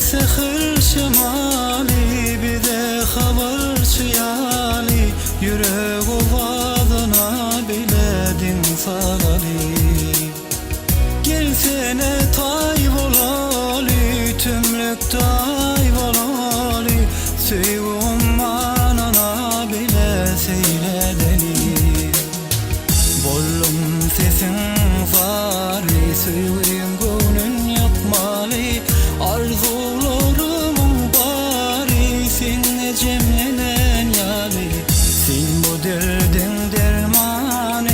sihir şemali bir de haberçi yali yürek ovadına biledin salali gelsene tay volali tümlük tay volali sevum manana bile seyledeni bollum sesin fari sevim gönlün yapmali arzularımın bari seninle cemlenen yali sen bu derdin dermani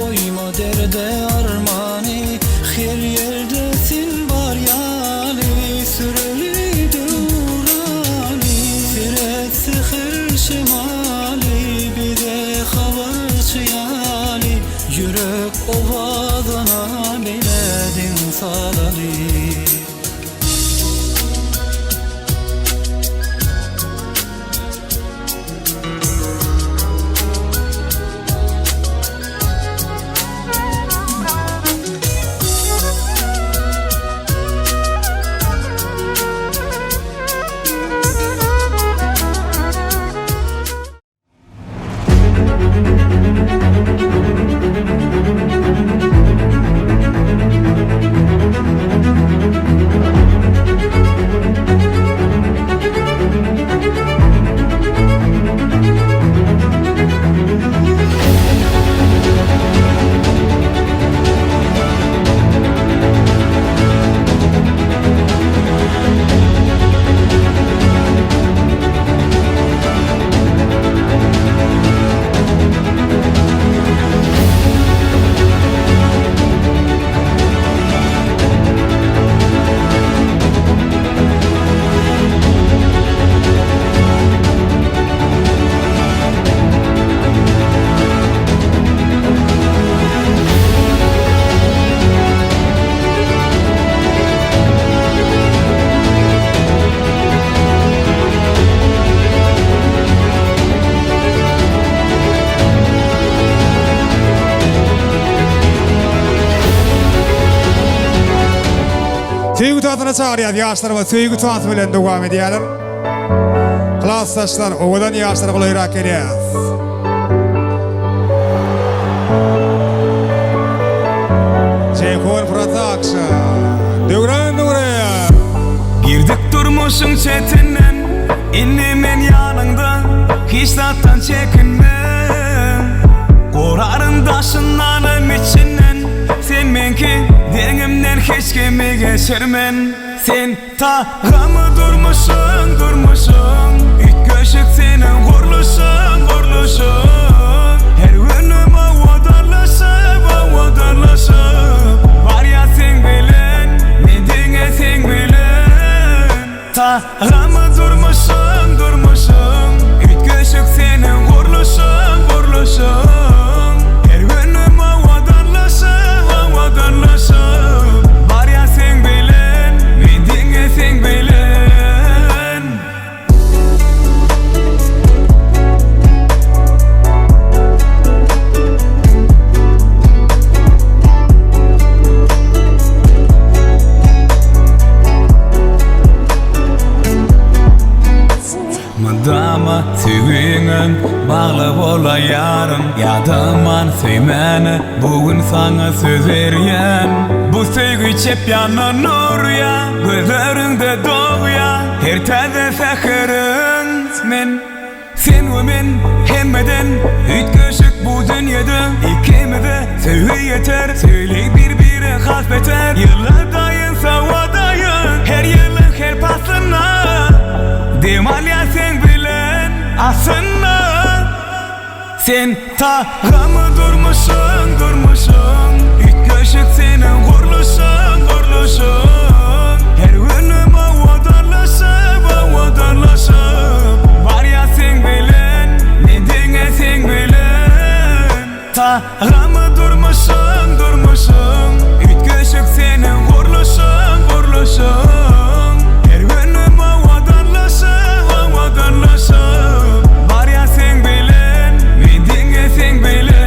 oyma derde armani her yerde sen var yali süreli durani siret sihir şemali bir de haberçi yali yürek ovadına biledin salali Sevgi tuatına çağırıyad yaşlarıma sevgi tuatı bilen devam ediyorlar. Klassdaşlar ovadan yaşları kolayrak geliyor. Ceyhun Production Dögran oraya girdik durmuşun çetinden innimen yanında hiç zattan çekinme korarın taşınlarım içinden sen menki denimden hiç kimi geçirmen sen tağımı durmuşsun ilk köşük senin vurluşun her günüm avadarlaşıp var ya sen bilen ne dine sen bilen tağımı durmuşsun ilk köşük senin vurluşun her günüm avadarlaşıp var ya sen bilen ne dine sen bilen Madama sevginin bağlı ola yarım Yadımman sevmeni bugün sana söz veriyen Bu sevgi çep yanı nur ya gözlerinde doğu ya her taze sehirin men sen ve men hemmeden üç köşük bu dünyada ikimize sevgi yeter söyle birbiri hasbeter yıllardayın savadayın her yıllık her pasına demal ya sen bilen aslında sen tağımı durmuşsun ilk köşük senin vurluşun her günüm avadarlaşıp var ya sen bilen ne dine sen bilen tağımı durmuşsun ilk köşük senin vurluşun her günüm avadarlaşıp var ya sen bilen ne dine sen bilen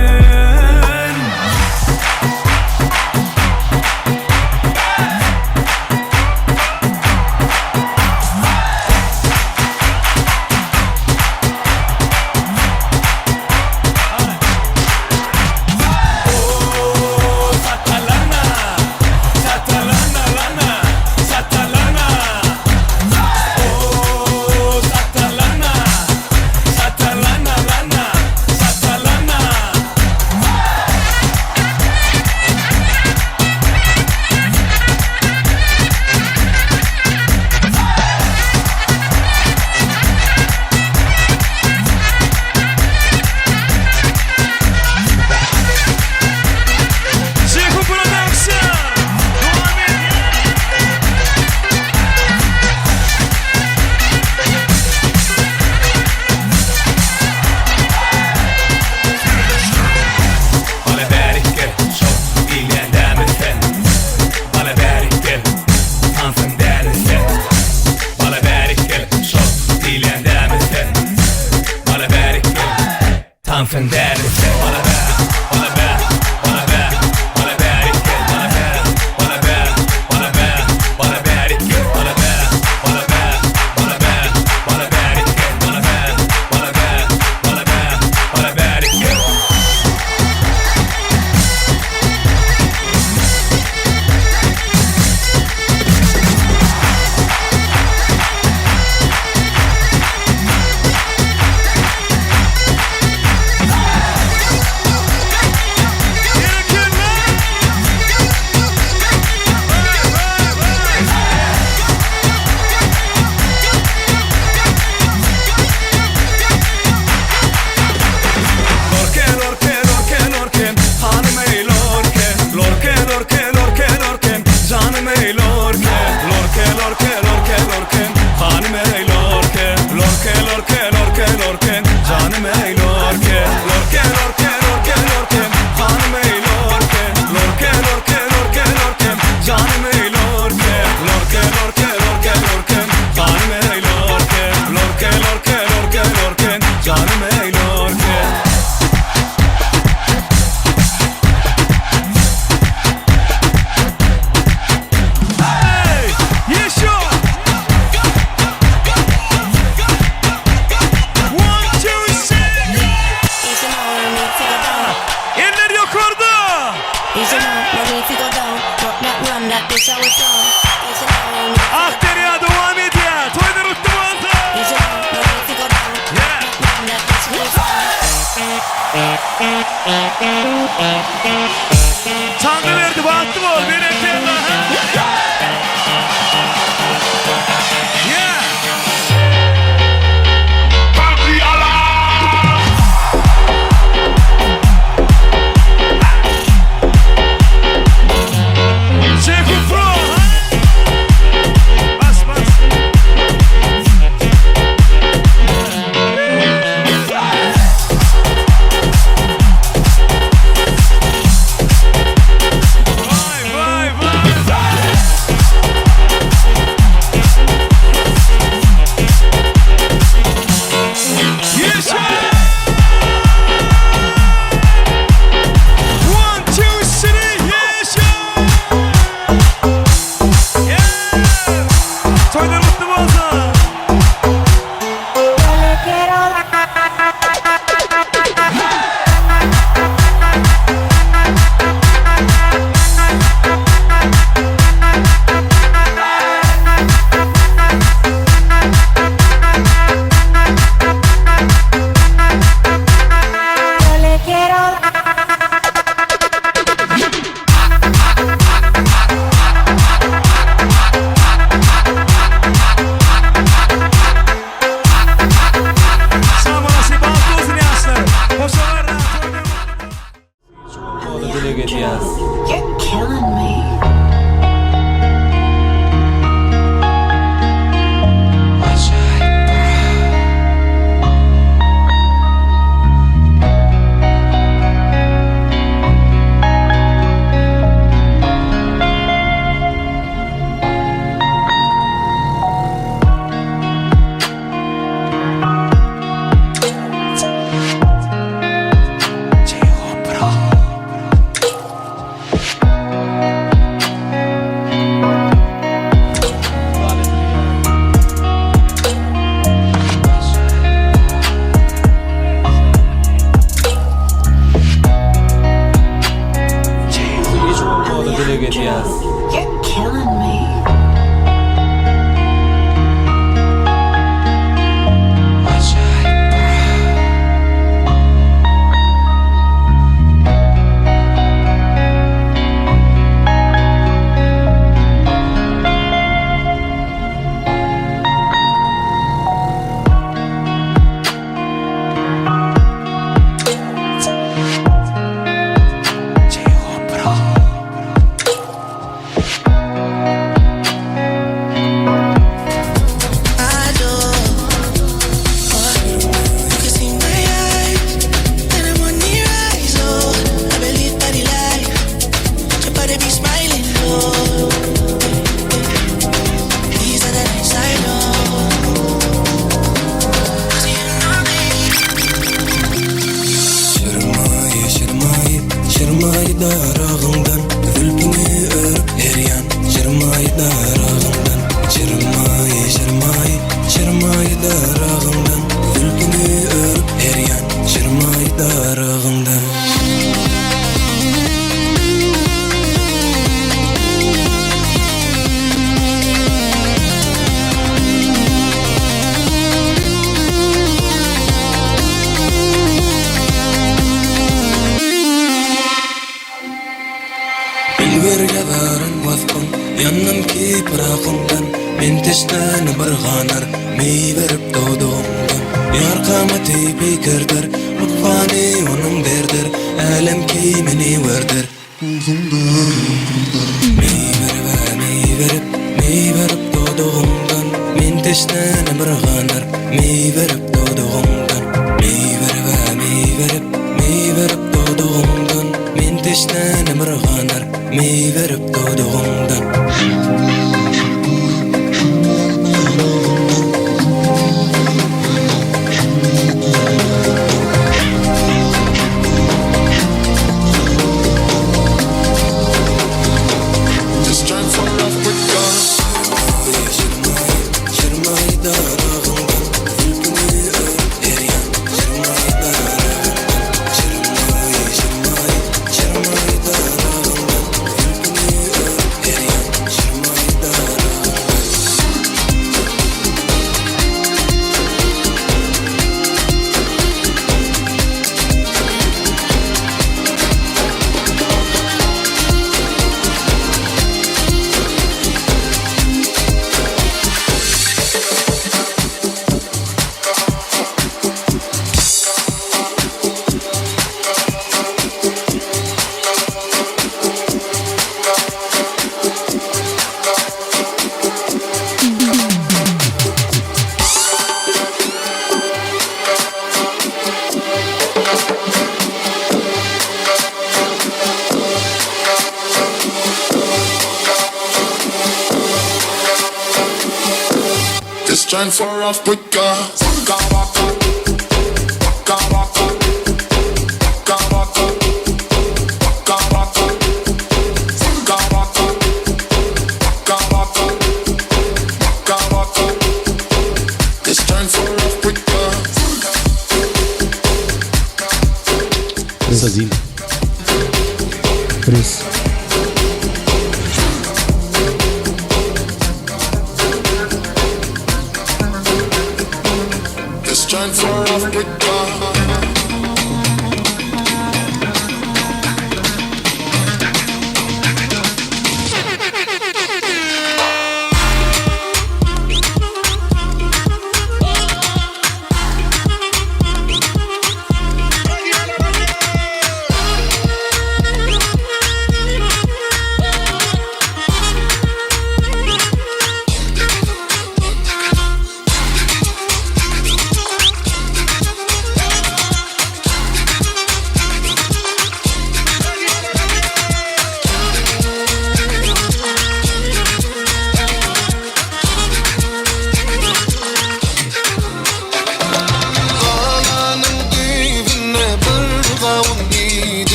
Lan fenderi Bana be, bana be, bana be, bana be, bana be, bana be, bana be, bana be, bana be, bana be, bana be, bana be, bana be, bana be, bana be, bana be, bana be. Akderiya devam ediyor. Toylar uçtu boğazı. Tanrı verdi baktı bol bir ekleyin daha. Vay Men teşneni bir ganar mey verip doğduğumdan Yar kamati pikirdir Mutfani onun derdir Alem kimini verdir Mey verip doğduğumdan Men teşneni bir ganar mey verip doğduğumdan Mey verip doğduğumdan Men teşneni bir ganar mey verip doğduğumdan This joint for Africa. Waka waka, waka waka, waka waka, waka waka, waka waka, waka waka, waka waka. This joint for Africa. Brasil. Preço. This joint for Africa.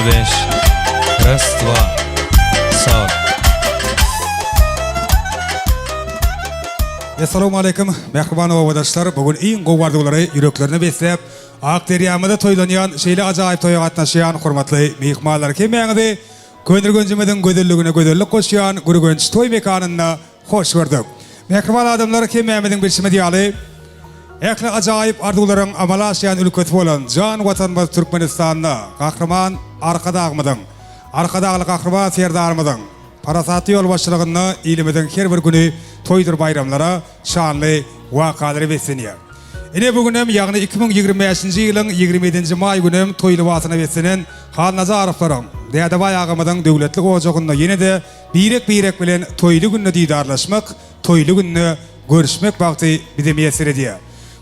05 Rastva. Sağ ol. Assalamu alaikum. Mehriban ovadaşlar. Bugün iň gowardygylary yüreklerini beslep, Akderyamyda toýlanýan şeýle ajaýyp toýa gatnaşýan hormatly mehmanlar kemäňidi Könürgönjümeden gözelligine gözellik goşýan Gürgönç toý mekanyna hoş gördük. Mehriban adamlar kemämiziň bilşime diýaly. Ekli ajaýyp arzuwlaryň amala aşýan ülkesi bolan jan watanymyz Türkmenistanyna gahrman arkadagmydyň, arkadagly gahrman serdarmydyň parasatly ýol başçylygyny ilimiziň her bir güni toýdur bayramlara şanly wakalary besenýär. Ene bugünem ýagny 2025-nji ýylyň 27-nji may günem toýly wasyna besenen Han Nazarowaň Dädebay agymydyň döwletli ojagyna ýene-de birek bilen toýly günni diýdarlaşmak, toýly günni görüşmek bagty bize meýesir edýär.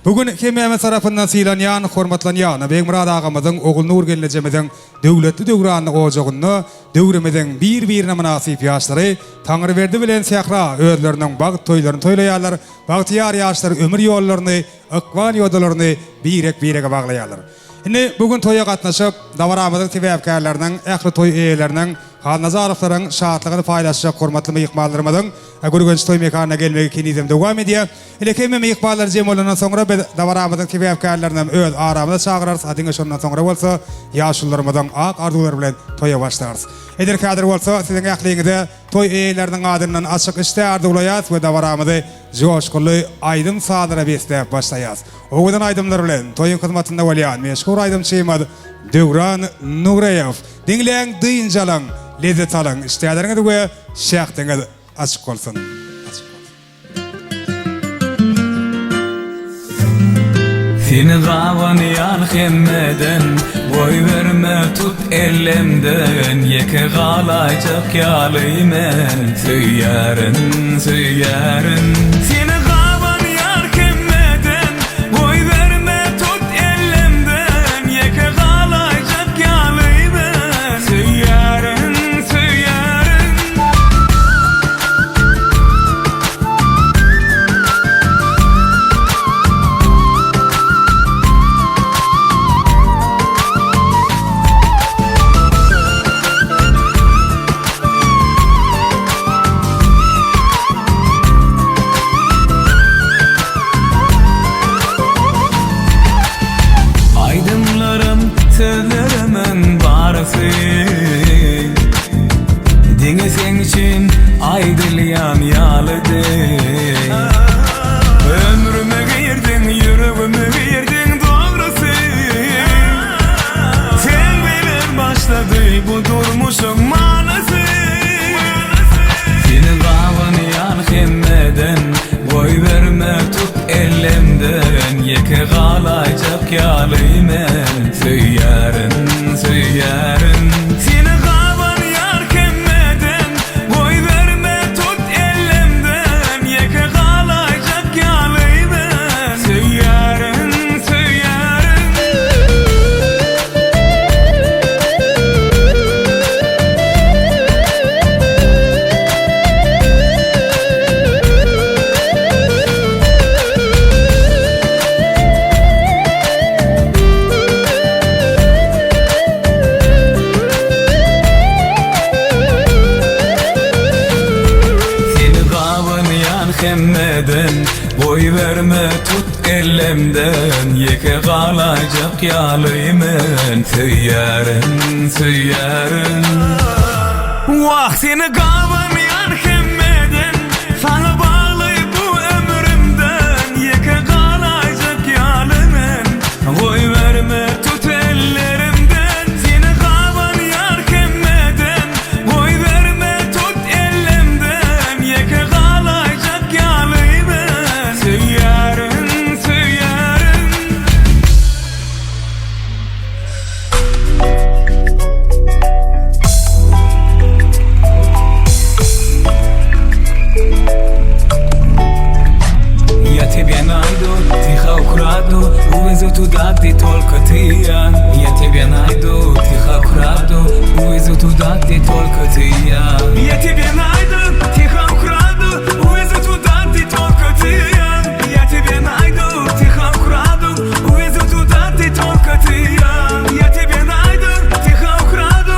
Bugün kemäme tarapyndan sylanýan, hormatlanýan Begmurad agymyzyň oğul Nurgelnejemiziň döwletli döwranly ojagyny döwremeden bir-birine münasip ýaşlary Taňryberdi bilen Sähra özleriniň bagyt toýlaryny toýlaýarlar, bagtyýar ýaşlar ömür ýollaryny, ykwan ýoldalaryny birek baglaýarlar. Indi bugün toýa gatnaşyp, dawaramyzyň sebäpkärläriniň, ähli toý eýeläriniň, Han Nazarowaň şahatlygyny paýlaşjak hormatly mehmanlarymyň Gürgönç toý mekanyna gelmegi kinizem dowam edýär. Ile kemme mehmanlar jem bolandan soňra dawaramyzyň sebäpkärläriniň öz aramyna çagyrarys, adiňe şondan soňra bolsa ýaşullarymyň ak arzuwlary bilen toýa başlarys. Eder kadar bolsa siziň ähliňizde toý eýeläriniň adynyň açyk işler dowlaýas we dawaramyzy joşkuly aýdym sadyra beslep başlaýas. Owadan aýdymlar bilen toýun hyzmatynda bolýan meşhur aýdymçymyz Dewran Nureýew. Dinleň dyňjalaň, lezzet alaň, işleriniňiz we şähtiňiz açyk bolsun. Seni gawanýan hemmeden boy verme tut ellemden yeke galayjak ýalymen söýärin Seni gawanýan hemmeden boy verme tut ellemden yeke galayjak ýalymen söýärin Denge sen için aydılyan yalıdı Ömrüme girdin, yüreğime girdin doğrusu Sen bilen başladı bu durmuşun manası Seni gawanýan hemmeden boy verme tut ellemden yeke galayjak ýalymen söýärin Seni gawanýan hemmeden boy verme tut ellemden yeke galayjak ýalymen söýärin hemmeden boy verme tut ellemden yeke galayjak ýalymen söýärin Wah seni gawanýan hemmeden sana bagly bu ömrümden yeke galayjak ýalymen boy verme tut ellerimden seni gawanýan hemmeden boy verme tut ellemden yeke galayjak ýalymen söýärin Я тебе найду, тихо украду, увезу туда, где только ты Я тебе найду, тихо украду, увезу туда, где только ты Я тебе найду, тихо украду, увезу туда, где только ты Я тебе найду, тихо украду, увезу туда, где только ты Я тебе найду, тихо украду,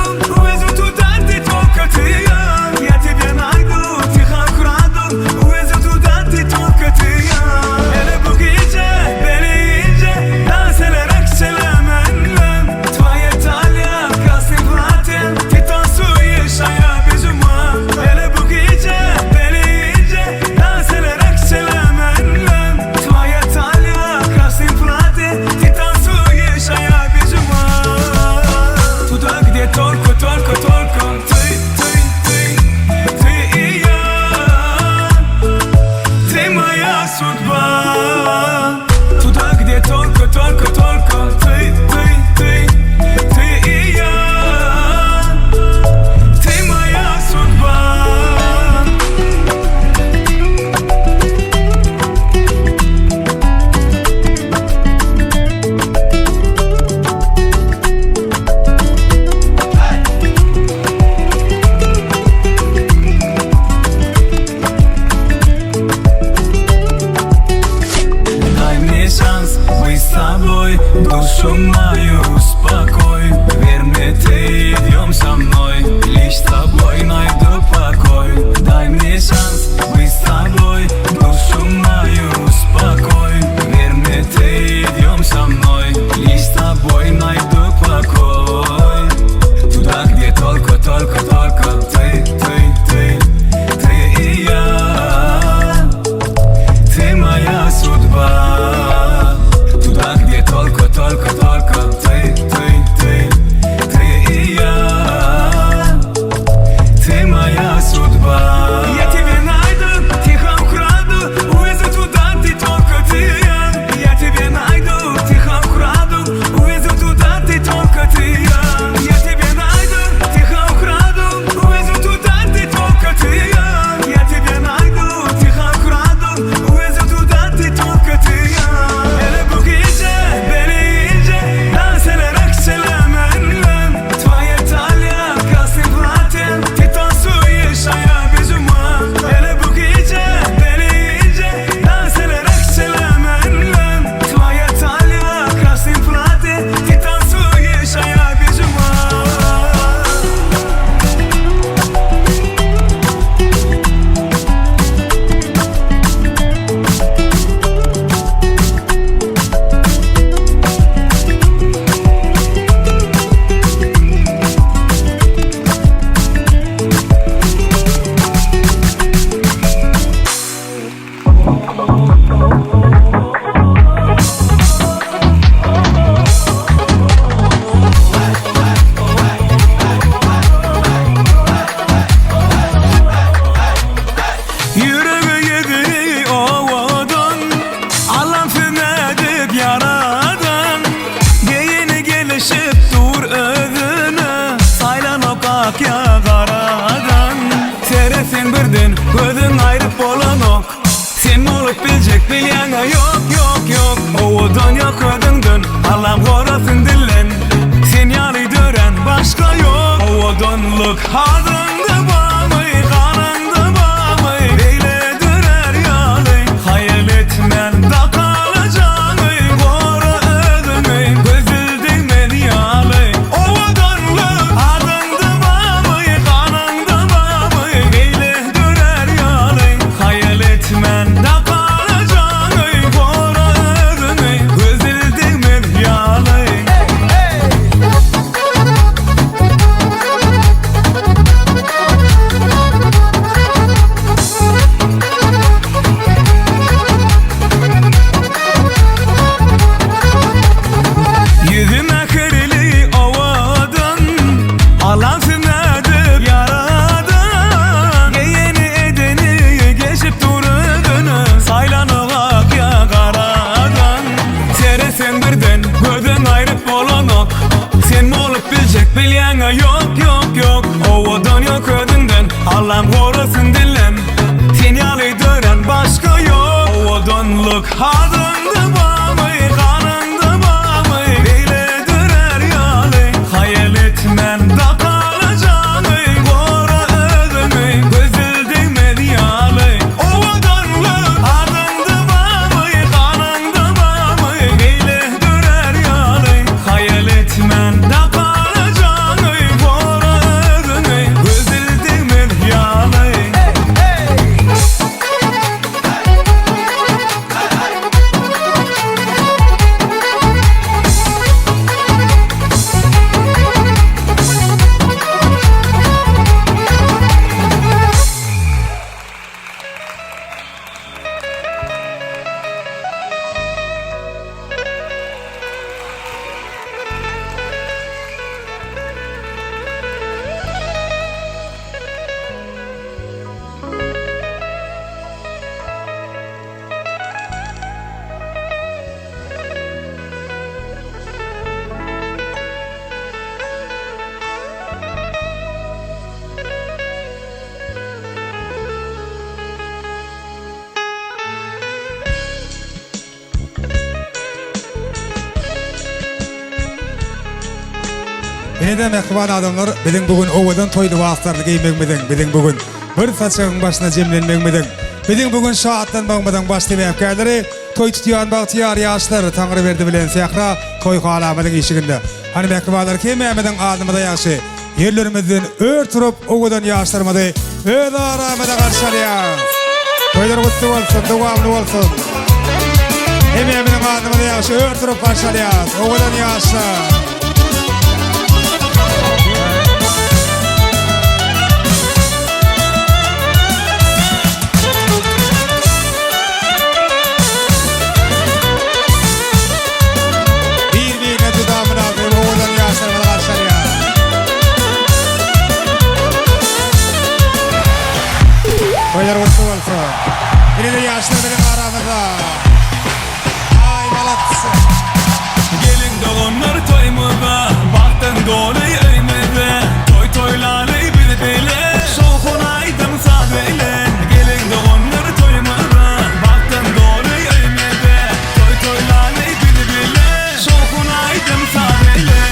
odunluk hadındı bamı, kanındı bamı, eyle dürer yalı. Hayal etmen da kalacağını, koru ödümü, gözüldün medyalı. Odunluk hadındı bamı, kanındı bamı, eyle dürer yalı. Hayal etmen da kalacağını, koru ödümü, gözüldün medyalı. Yüzüme kırılı ovadın, alansın edip yaradın. Geyeni edeni geçip durudun, saylanıvak ya karadan. Sere sendirden gözün ayrıp olanok, sen mi olup bilecek bilyana yok yok yok. Ovadan yok ödünden, Allah'ım korusun dilen, seni alıydören başka yok. Ovadanlık hadındı bamı, kanındı bamı, eyle dürer yalı. Hayal etmen da kalacağını, koru ödümü, gözüldün medyalı. Ovadanlık hadındı bamı, kanındı bamı, eyle dürer yalı. Hayal etmen da kalacağını, koru ödümü, gözüldün medyalı. Ene mehriban adamlar, biziň bugün owadan toýly wagtlardy giýmegmeden, biziň bugün bir saçygyň başyna jemlenmegmeden, biziň bugün şahatdan bagmadan baş täwäkkäleri, toý tutýan bagtyýar ýaşlar Taňry berdi bilen sähra toý halamynyň işiginde. Hani mehribanlar kememeden adymyda ýaşy, ýerlerimizden örtürüp owadan ýaşlarmady, öz aramyda garşalýar. Toýlar gutly bolsun, dowamly bolsun. Kememeden adymyda ýaşy, örtürüp garşalýar, owadan ýaşlar. Toylar gutly bolsun. Ine ýaşlar bilen aramyzda. Ay balatsa. Gelin doğunlar toymada, baktın doly öýmede. Toy toylary bilbile, şoğun aýdym sadeyle. Gelin doğunlar toymada, baktın doly öýmede. Toy toylary bilbile, şoğun aýdym sadeyle.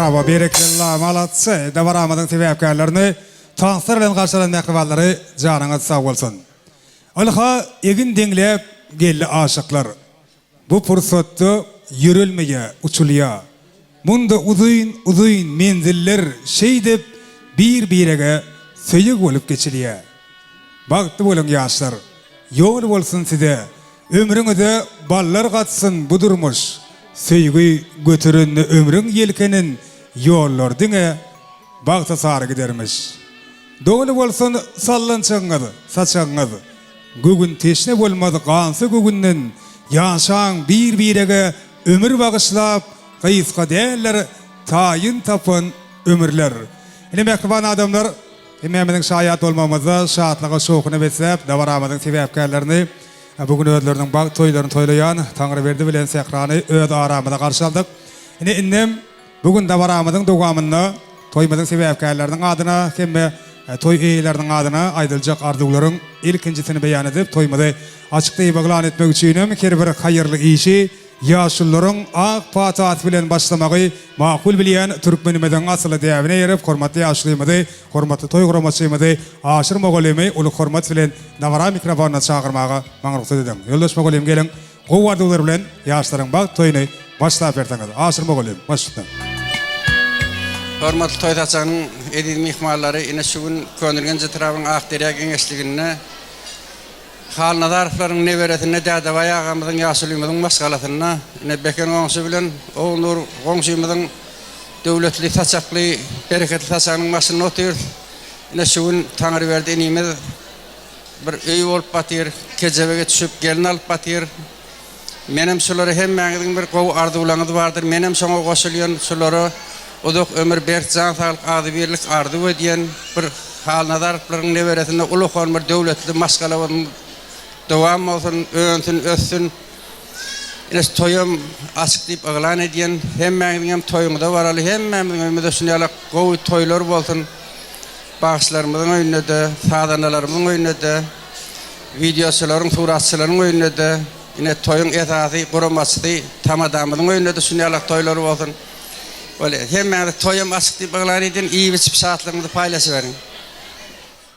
Bravo, berekellah, malatsa. Davaramadın sebepkarlarını tanslar bilen karşılayan mehribalları canınız sağ olsun. Alha egin denglep gelli aşıklar. Bu fırsatı yürülmeye, uçuluya. Munda uzun menziller şeydip bir-birege söyük olup geçiliye. Baktı bolun yaşlar. Yol olsun size. Ömrünüze ballar katsın budurmuş. Söygü götürün ömrün yelkenin yollar dine baktı sarı gidermiş. Doğru olsun sallançağınız, saçağınız. Gügün teşne olmadı kansı gügünden yaşan bir-birege ömür bağışlap kayıska değerler tayin tapın ömürler. Yine mehriban adamlar Hemmenin şayat olmamızda şahatlığa şoğunu beslep, davaramadın sebepkarlarını bugün ödlerinin bağ toylarını toylayan Tanrı verdi bilen sekranı öd aramada karşıladık. Yine innem bugün davaramadın doğamını toymadın sebepkarlarının adına kemme toy eylerinin adına aydılacak arzuların ilkincisini beyan edip toymadı açıklayıp bağlan etmek için kere bir hayırlı işi yaşlıların ak patat bilen başlamağı makul bilen Türkmenimeden asılı devine yerip hormatlı yaşlıyımıdı, hormatlı toy kromasıyımıdı, aşır moğolimi ulu hormat bilen davara mikrofonuna çağırmağa mağrukta dedim. Yoldaş moğolim gelin, kovardılar bilen yaşların bak toyunu başlayıp ertanıdı. Aşır moğolim, başlayın. Hormatlı toydaçanın edilme ihmalları ine şugun könülgen jitrabın Akderiya Gengeçliğine Hal Nadarfların neveretine dadavaya ağamızın yaşılıyımızın maskalatına ine beken oğunsu bilen oğunur oğunsuyumuzun devletli taçaklı bereketli taçağının masını otur ine şugun Tanrı verdi inimiz bir öy olup batır kecebege düşüp gelin alıp batır menem suları hem mağdın bir kovu arduğulanız vardır menem sona koşuluyon suları odok ömür berk can sağlık adı birlik ardu ediyen bir Hal Nadarfların neveretinde ulu konmur devletli maskalavın devam olsun, öğüntün, össün. Yine toyum asık deyip ağlan ediyen hem mənim toyumda varalı hem mənim de şunyalı qovu toylar olsun. Bağışlarımızın önüne de, sadanalarımızın önüne de, videosuların, suratçıların önüne de, yine toyun esası, kuruması, tam adamının önüne de şunyalı toylar olsun. Böyle hem mənim toyum asık deyip ağlan ediyen iyi bir saatlarımızı paylaşıverin.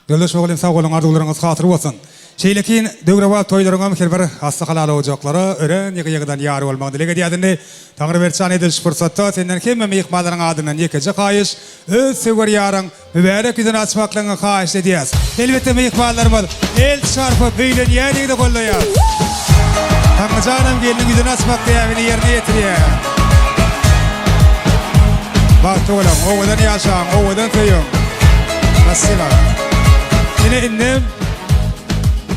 Yoldaş moğolim sağ olun arzularınız hatır olsun. Şeylekin dögrava toylarına mükemmel hasta halalı olacakları öğren yıkıdan yarı olmak dilek ediyadını Tanrı verçan ediliş fırsatta senden kemme meyikmaların adından yekece kayış öz sever yarın mübarek yüzünü açmaklığına kayış ediyaz. Elbette meyikmalarımız el çarpıp büyülen yerini de kollayaz. Tanrı canım gelinin yüzünü açmak devini yerine getiriyor. Bak oğlum, oğudan yaşam, oğudan köyüm. Nasıl var? Yine indim.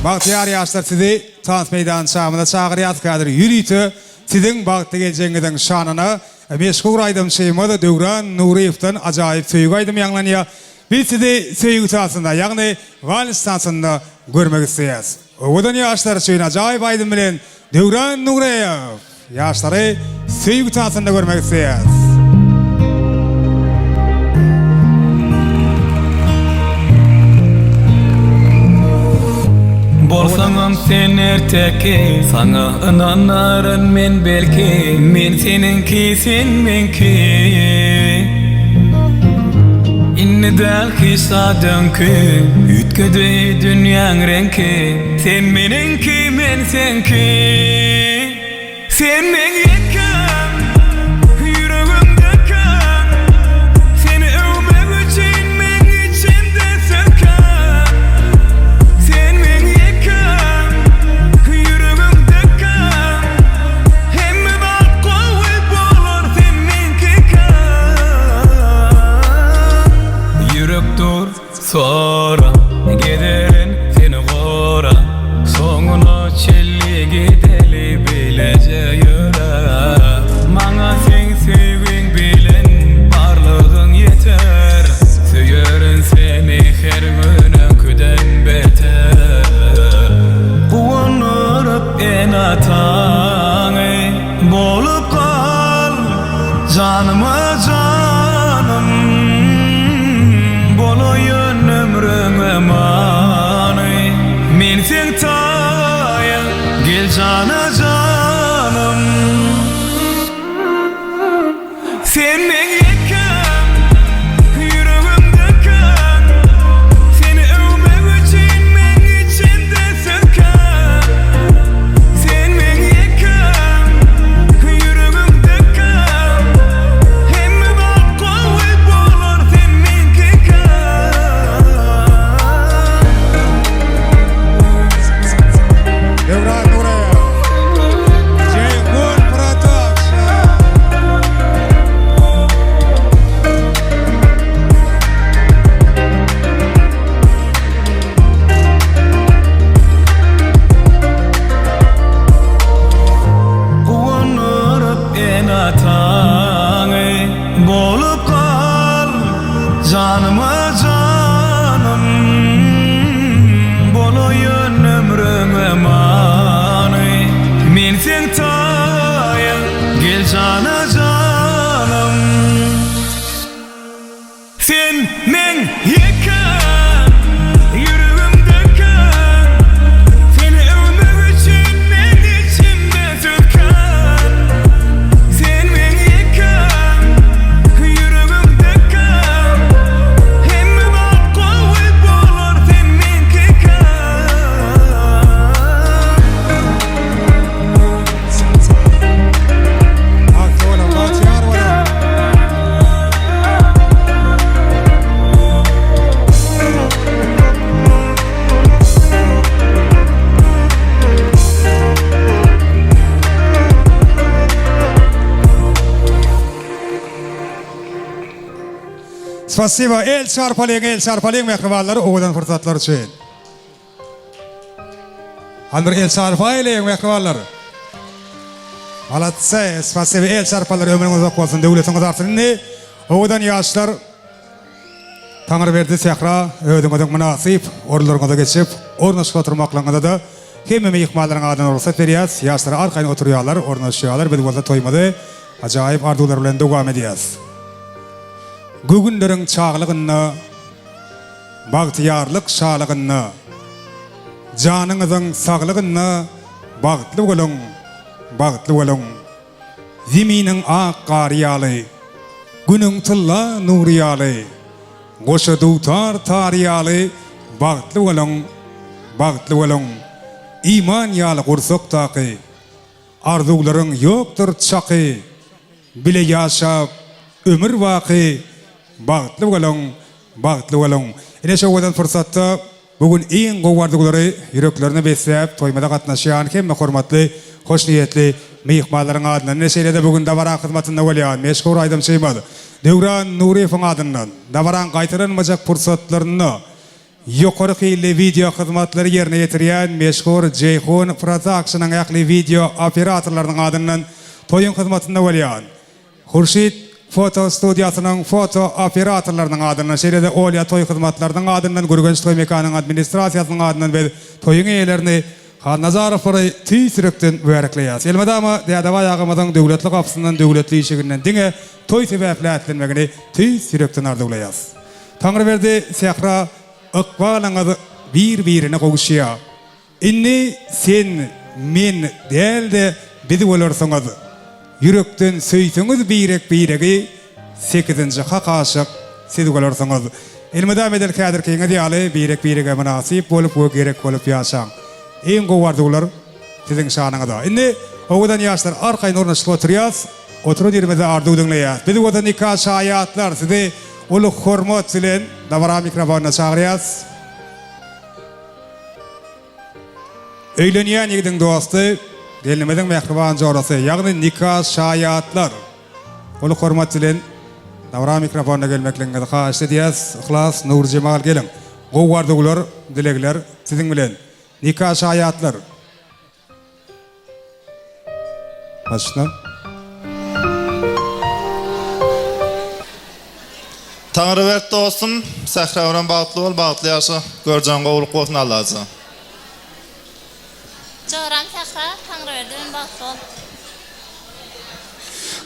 Bahtiyar yaşlar sizi Tans Meydan Şamı'na çağırıyat kadar yürüytü. Sizin bahtı geleceğinizin şanına meşgul aydım şeyimde Dövran Nuriyev'den acayip söygü aydım yanlanıya. Biz sizi söygü tasında yani valiz tasında görmek isteyiz. Oğudan yaşlar için acayip aydım bilen Dövran Nuriyev yaşları söygü tasında görmek isteyiz. Bolsaňam sen erteki, sana inanarın men belki, men seninki sen menki. Inni dalki sadınki, ütküdü dünyanın renki, sen meninki men senki. Sen men yekan, yüreğimde kan, seni övmek için men içimde sökan. Sen men yekan, yüreğimde kan, hemme bak kovup olur seninki kan. Yürek dur sonra giderin seni gora, soňuna çelli gideli bilece yöre. Maňa sen sevgiň bilen barlygyň yeter, söýerin seni her güne küden beter. Kuwanup enataňy bolup kal, janyma janym, boloýun ömrüňe many. Men sen taýan, gel jana janym. Sen men yekan. Spasiba el çarpalayın mehribanları oğudan fırsatlar için. Andır el çarpalayın mehribanları. Malatsa, spasiba el çarpaları ömrünüz uzak olsun, devletiniz artsın. Ne? Oğudan yaşlar Tanrı verdi sehra, ödümüdün münasip, orlarına geçip, ornaşık oturmaklarına da hem meyikmaların adına ruhsat veriyaz, yaşları arkayına oturuyorlar, ornaşıyorlar, bir bolsa toymadı, acayip ardular bilen devam ediyaz. Gügünlerin çağlığını, bagtiyarlık şağlığını, canınızın sağlığını, bagtlı olun, ziminin ağ qariyalı, günün tılla nuriyalı, Goşa dutar tariyalı, bagtlı olun, iman yalı kursak takı, arzuların yoktur çakı, bile yaşap, ömür vakı, bagtlı olun. Yine şovadan fırsatta, bugün en qovardıqları yüreklerini besleyip, toymada qatnaşıyan, kemme hormatlı, hoş niyetli, meyikmaların adından. Neşeyle bugün davara hizmetinde olayan, meşgul aydım şeymadı. Devran Nuriyev'in adından, davaran qaytaranmayacak fırsatlarını, yukarı kıyılı video hizmetleri yerine getiriyen meşgul Ceyhun Production'ın ayaklı video operatorlarının adından toyun hizmetinde olayan, Hurşit Foto Stüdyosu'nun foto operatorlarının adından, şeride Olya toy hizmetlerinin adından, Gürgenç Toy Mekanı'nın administrasyasının adından ve toyun üyelerini Nazarof'ları tüysürükten verekleyaz. Elmadama deyadava yağımızın devletli kapısından, devletli işiginden dine toy sebepli etlenmegini tüysürükten ardulayaz. Tanrı verdi sehra ıkbalınızı birbirine koğuşuya. İnni sen, men değil de bizi olursunuz. Yürekten söysünüz biregi 8. hak aşık siz olursunuz. Elmadama edel kadir keyine diyalı biregi münasip olup o gerek olup yaşam. En qovardıqlar sizin şanınızda. Indi oğudan yaşlar arkayın ornaşık oturuyaz, oturu dirmede ardu dinleyaz. Bizi oda nikah şayatlar sizi ulu hormat silen davara mikrofonuna çağırıyaz. Öyleniyen yigidin dostu, gelinimizin mehriban jorası, yani nikah şayatlar ulu hormat silen davara mikrofonuna gelmekliğinizi xahiş ediyaz. İhlas, Nur Cemal gelin. Qovardıqlar, dilekler sizin bilen. Nikah şayatlar. Başına. Tanrı vert dostum, səhravran bağıtlı ol, bağıtlı yaşı, görcan qoğuluq olsun Allah'cı. Çoğram Sahra, Tanrı verdiğin bağıtlı ol.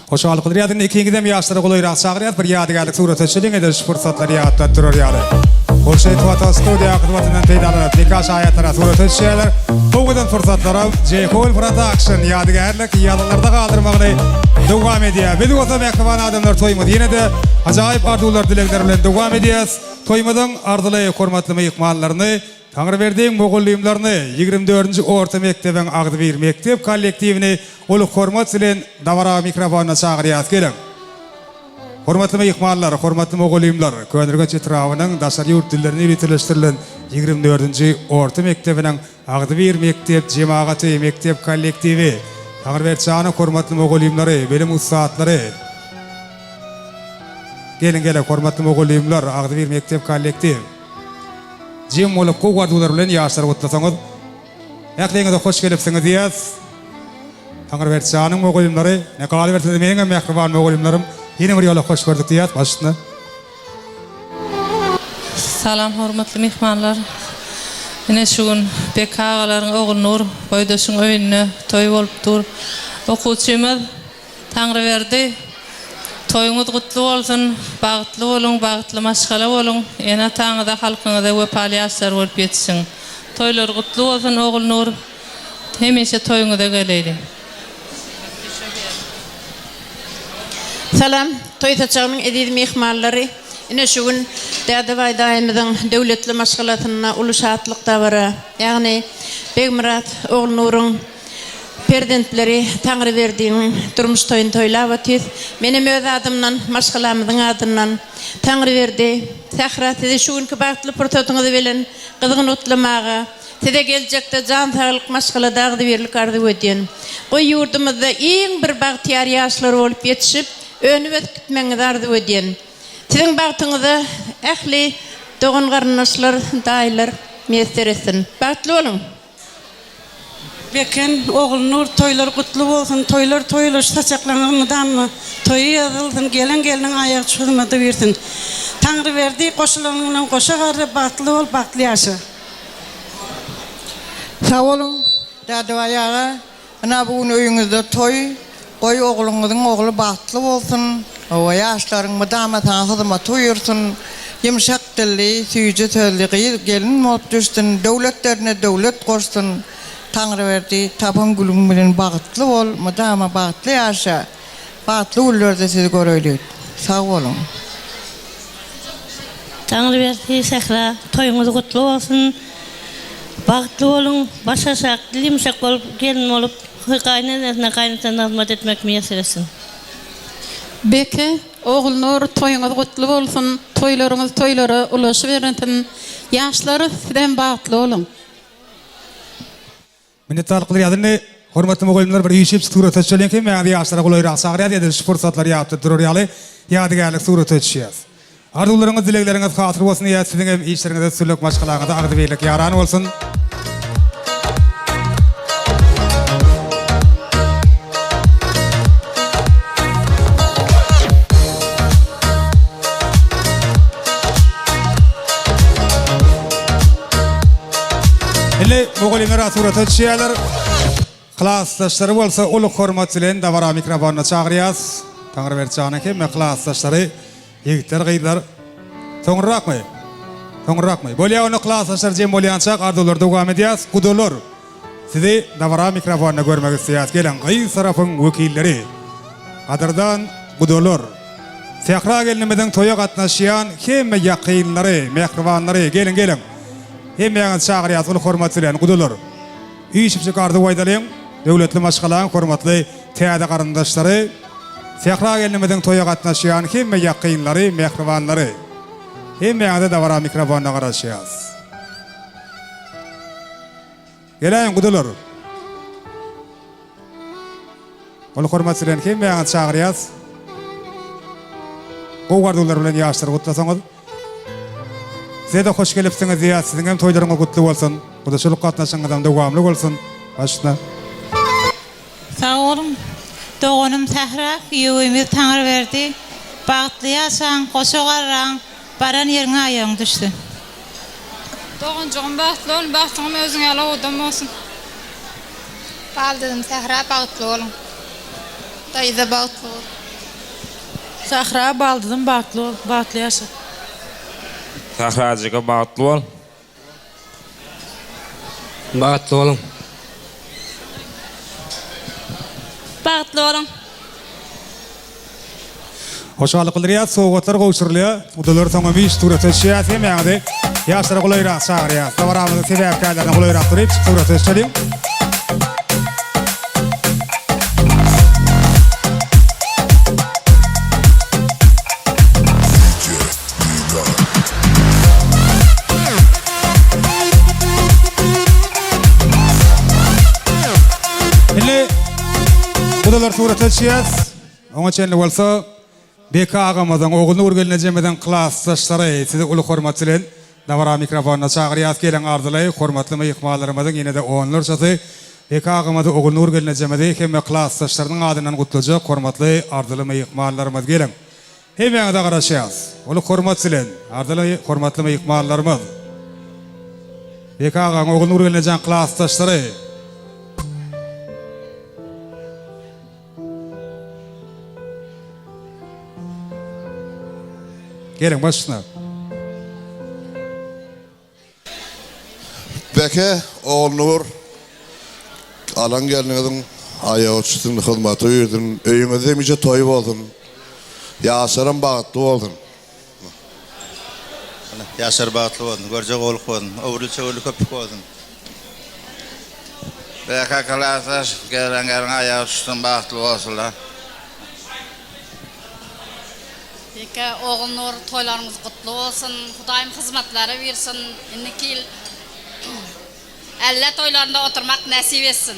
Hoşalıqlı riyadın ikingidem yaşları qolayıraq çağırıyad, bir yadigarlık surat öçülün ediş fırsatlar yadda durur yalı. Bolşey Foto Stüdyo hizmetinden teydalanıp nikah şayatlara surat öçüşüyorlar. Oğudan fırsatlara Ceyhun Production yadigarlık yalılarda kaldırmağını devam ediyor. Biz o zaman ekvan adamlar toymadı. Yine de acayip ardular dileklerle devam ediyoruz. Toymadan ardılayı hormatlı meyikmanlarını, Tanrı verdiğin moğulluyumlarını 24. Orta Mektebin Ağdı Bir Mektep kollektivini ulu hormat silen davara mikrofonuna çağırıyaz. Gelin. Hormatlı meyikmanlar, hormatlı moğulluyumlar, Könürgönç etrafının daşar yurt dillerini üretiliştirilen 24. Orta Mektebinin Ağdı Bir Mektep cemaati mektep kollektivi, Tanrı verdiğin hormatlı moğulluyumları, benim ustaatları. Gelin hormatlı moğulluyumlar, Ağdı Bir Mektep kollektiv. Jim olup qovardıqlar bilen yaşlar otlasanız, aqlingizde hoş gelipsiniz diyaz. Tanrı verdiğin moğulluyumları, ne qalı verdiğiniz menin mehriban moğulluyumlarım, yine bir yola hoş gördük diyaz. Başına. Salam hormatly mehmanlar. Yine şu gün Bek ağaların oğul Nur, boydaşın öyünü toy bolup dur. Okuçymyz Tanrı verdi. Toyuňuz gutly bolsun, bagtly bolun, bagtly maşgala bolun. Ene taňyda halkyňyza wepaly ýaşlar bolup ýetişiň. Toylar gutly bolsun oğul Nur. Hemeşe toyuňyza geleydi. Salam, toy taçağının edil mehmanları. Ine şu gün Dağdabay daýymyzyň döwletli maşgalatyna ulu şatlyk dabara. Ýagny Begmurat oğul Nur'un perdentleri Tanrı verdiğin durmuş toyun toylap ötüz. Menem öz adımdan, maşgalamyzyň adından Tanrı verdi. Sahra size şu günkü bagtly portretyňyzy bilen gyzygyny utlamaga, size geljekde jan saglyk maşgala dagdy berlik ardy ödýän. Goý ýurdumyzda iň bir bagtyar ýaşlar bolup ýetişip, önübet gitmeňiz ardy ödýän. Sizin bagtyňyza ähli doğan garnaşlar, daýlar meýster etsin. Bagtly bolun. Beken oğlunur toylar kutlu olsun, toylar toylar saçaklanır damı, toyu yazılsın, gelen ayak çözmedi versin. Tanrı verdi koşularından koşa garı batlı ol, batlı yaşa. Sağ olun, dadı ayağa, ana bugün öyünüzde toy, koy oğlunuzun oğlu batlı olsun, o yaşların mıdama sana hızıma toyursun, yumuşak dilli, süyücü sözlüğü, gelin olup düşsün, devletlerine devlet koşsun, Tanrı verdi, tapan gülün bilen bağıtlı ol, mıdama bağıtlı yaşa. Bağıtlı ullerde sizi göröylüyor. Sağ olun. Tanrı verdi, Sehra, toyunuz kutlu olsun. Bağıtlı olun, başaşak, dilimşak olup, gelin olup, kaynatana hizmet etmek meselesi. Beke, oğulnur, toyunuz kutlu olsun. Toylarınız toylara ulaşıverin. Yaşları sizden bağıtlı olun. Minnettarlyk bilýärdi. Hormatly mugallimler bir ýeşip surat etjelen ki, mäňe ýaşlara golayrak sagyrýar ýa-da şu fursatlar ýatyp durýarly. Ýadygärlik surat etjýäs. Arzuwlaryňyz, dilekleriňiz hatyr bolsun ýa siziň hem işleriňizde sürlük maşgalaňyzda agdybeýlik ýaran bolsun. Hele mugallimler surat etjýärler. Klassdaşlary bolsa uly hormat bilen dawara mikrofonyna çagyrýas. Taňry berjany ki, me klassdaşlary ýigitler gyýlar. Soňrakmy? Soňrakmy? Bolýa onu klassdaşlar jem bolýançak arzuwlar dowam edýäs. Gudolar. Sizi dawara mikrofonyna görmek isleýäs. Gelen gyý tarapyň wekilleri. Adyrdan gudolar. Sehra gelinimizden toya gatnaşýan hemme ýakynlary, mehribanlary gelin. Hemmeňiz çagyrýas uly hormat bilen gudolar. Üýşipçi gardy waýdalyň, döwletli maşgalaň hormatly täze garandaşlary, Sehra gelinimizden toya gatnaşýan hemme ýakynlary, mehribanlary. Hemmeňize dawara mikrofonyna garaşýas. Gelen gudolar. Uly hormat bilen hemmeňiz çagyrýas. Gowardylar bilen ýaşlar gutlasaňyz. Size de hoş gelipsiňiz ýa siziň hem toýlaryňyz gutly bolsun. Gudaşylyk gatnaşyňyzdan dowamly bolsun. Başna. Sağ olun. Doğanım Sehra, ýöwümiz Taňry berdi. Bagtly ýaşaň, goşagaran, baran ýeriňe aýaň düşdi. Doğanjyň bagtly ol, bagtyňy özüňe ala odam bolsun. Baldydım Sehra, bagtly olun. Daýda bagtly ol. Sahra baldydım, bagtly ol, bagtly ýaşa. Sahrajyga bagtly bol. Bagtly olun. Bagtly olun. Hoşallyk bilýär, sowgatlar gowşurlýar. Udalar tamam iş surat etjýäs, hemmeňize ýaşlara golayrak çagyrýar. Dawaramyzy sebäpkärlerine golayrak durup surat etjeliň. Udalar surat etjýäs. Oňa çenli bolsa Beka agamyzyň oğluny urgeline jemeden klassdaşlary sizi uly hormat bilen dawara mikrofonyna çagyrýas. Gelen arzuly hormatly myhmanlarymyzyň ýene-de onlarçasy Beka agamyzy oğluny urgeline jemede hemme klassdaşlarynyň adynan gutlajak hormatly arzuly myhmanlarymyz gelen. Hemmeňize garaşýas. Uly hormat bilen arzuly hormatly myhmanlarymyz. Beka agaň oğluny urgeline jan klassdaşlary gelin başına. Beke oğlunur alan geliniňiziň aýagy üçin hyzmaty ýerdin, öýüňizde miçe toy boldun. Ýaşaram bagtly boldun. Ýaşar bagtly boldun, görjek olup boldun, öwrülçe öwrülük köpük boldun. Beke klassdaş gelen aýagy üçin bagtly bolsunlar. Beke oğulnur toylarınız kutlu olsun. Hudaýym hyzmatlary bersin. Inniki ýyl elle toylarında oturmak nasip etsin.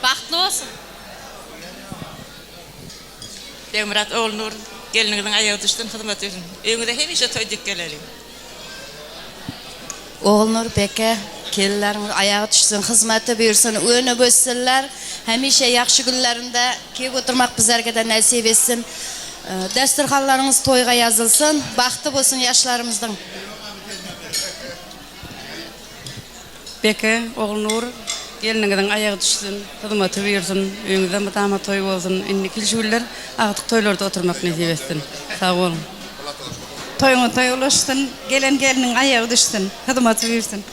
Bagtly olsun. Begmurat oğulnur Gelinigden ayağı düştün hizmet edin. Öňünde hemişe toýdyk gelelim. Oğulnur beke kellerin ayağı düşsün, hizmeti buyursun, öne bössünler. Hemişe yaxşı günlerinde kep oturmak bizlerge de nasip etsin. Dasturxanlarınız toyga yazılsın. Baktı bolsun yaşlarımızdan. Beke Oğulnur gelinigden ayağı düşsün, hizmeti buyursun, öňünde mutama toy bolsun. Indiki şuller agtyk toylarda oturmak nasip etsin. Sağ olun. Toyuna toy ulaşsın, gelinin ayağı düşsün, hizmeti buyursun.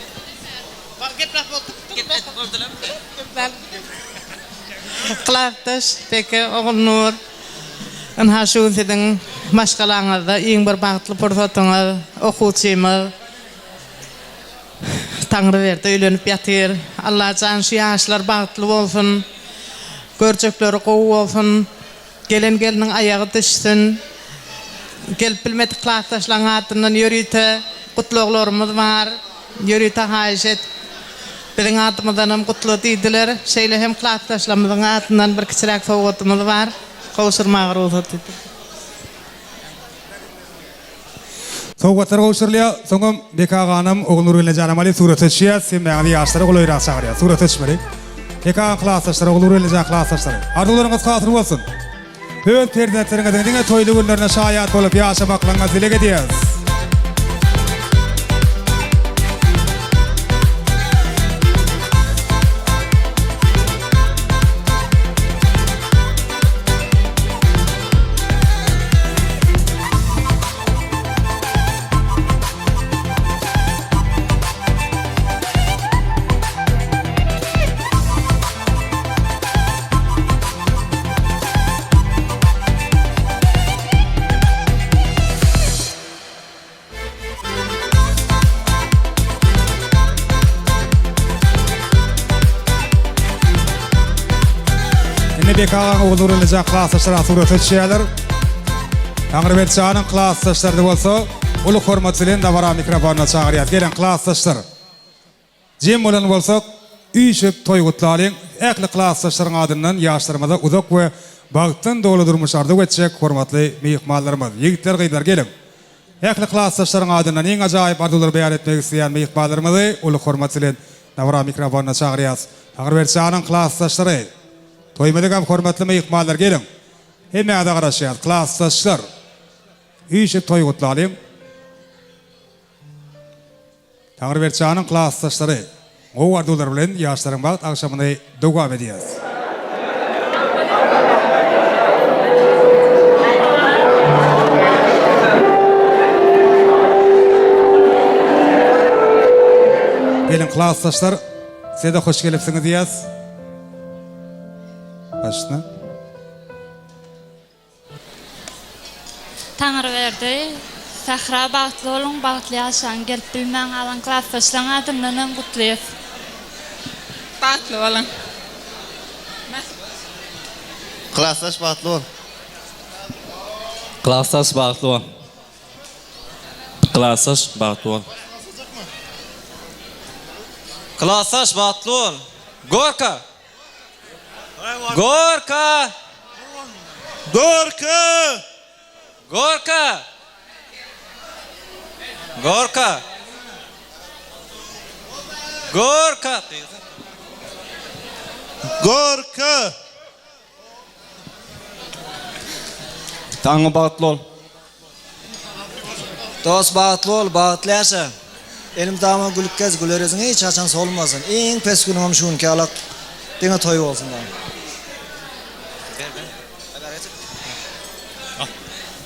Klaftaş peki Oğulnur Anha şu sizin maşgalaňyzda iň bir bagtly pursatyňyz, okuwçymyz Taňry berdi, öýlenip ýatyr. Allah jan şu ýaşlar bagtly bolsun, görjekleri gowy bolsun, geliniň ayagy düşsün. Gelip bilmedik klaftaşlaryň atyndan ýörüýte gutluklarymyz bar, ýörüýte haýşet. Biziň atymyzdan hem gutlu diýdiler. Şeýle hem klaftaşlarymyzyň atyndan bir kiçirak sowgatymyz bar. Kawşurmagy ruhsat etdi. Sowgatlar kawşurlya, soňam Beka hanım Oğulnur bilen janamaly surat etýär, sen mäňe ýaşlara goýrak çagyrýar. Surat etmeli. Beka klassdaşlar, Oğulnur bilen jan klassdaşlar. Arzuwlaryňyz hatır bolsun. Höwet perdentleriňizden diňe toýly günlerine şaýat bolup ýaşamaklaryňyzy dilek edýäs. Beka Oğulnur bilen jan klassdaşlar surat etýärler. Taňry berýän klassdaşlar bolsa, uly hormat bilen dawara mikrofona çagyrýar. Gelen klassdaşlar. Jem bolan bolsak, üýşip toý gutlaryň, äkli klassdaşlaryň adyndan ýaşlarymyza uzak we bagtyn dolu durmuşardy geçjek hormatly mehmanlarymyz. Ýigitler gyýdar gelin. Äkli klassdaşlaryň adyndan iň ajaýyp arzuwlar beýan etmek isleýän mehmanlarymyzy uly hormat bilen dawara mikrofona çagyrýar. Taňry berýän klassdaşlary Toýmadygan hormatly mehmanlar gelin. Hemmäde garaşýar, klassdaşlar. Üýşip toý gutlaryň. Taňry berýän klassdaşlary. O arzuwlar bilen ýaşlaryň bagt akşamyny dowam edýär. Gelin klassdaşlar, size de hoş gelipsiňiz diýäs. Başna. Taňry berdi. Sahra bagtly bolun, bagtly ýaşaň, gelip bilmäň alan klassdaşlaryň adyndan gutlaýar. Bagtly bolun. Klassdaş bagtly bol. Klassdaş bagtly bol. Klassdaş bagtly bol. Klassdaş bagtly bol. Gorka. Gorka! Gorka! Gorka! Gorka! Gorka! Gorka! Taňy bagtly ol. Dost bagtly ol, bagtly ýaşa. Elim dama gülükkäz gülereziň hiç açan solmasyn. Iň pes günüm şunky alak. Diňe toý bolsun.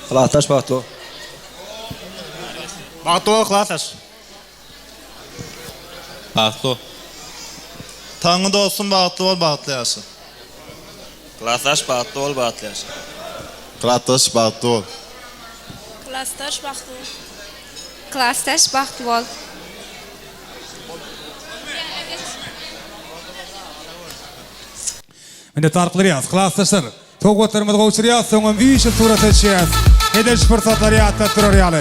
Klassdaş bagtly. Bagtly klassdaş. Bagtly. Taňy dostum bagtly bol, bagtly ýaşa. Klassdaş bagtly bol, bagtly ýaşa. Klassdaş bagtly bol. Klassdaş bagtly bol. Klassdaş bagtly bol. Mende tarqlar ýaz, klassdaşlar. Sowgatlarymyzy gowşurýar, soňam üýşip surat etýär. Hedel fursatlary ýatda turar ýaly.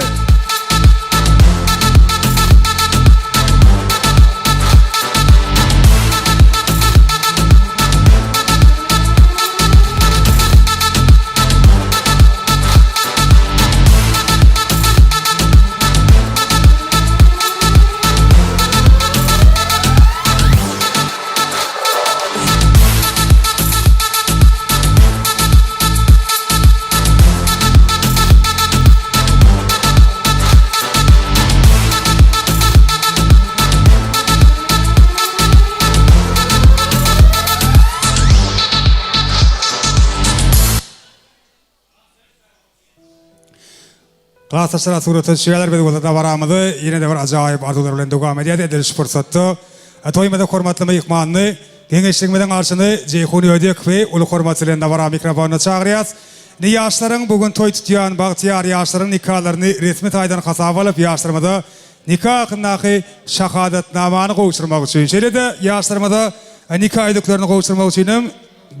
Klaslaşlara surata şeyler bedel da varamıdı. Yine de bir acayip arzular bilen devam ediyor. Ediliş fırsatı. Toymada hormatlı mehmanını, kengeşlikmeden karşını Ceyhun Ödek ve ulu hormatçılığın da vara mikrofonuna çağırıyoruz. Ne yaşların bugün toy tutuyan Bahtiyar yaşların nikahlarını resmi taydan hasap alıp yaşlarımada nikah hakkındaki şahadatnamanı kavuşturmak için. Şöyle de yaşlarımada nikah ediklerini kavuşturmak için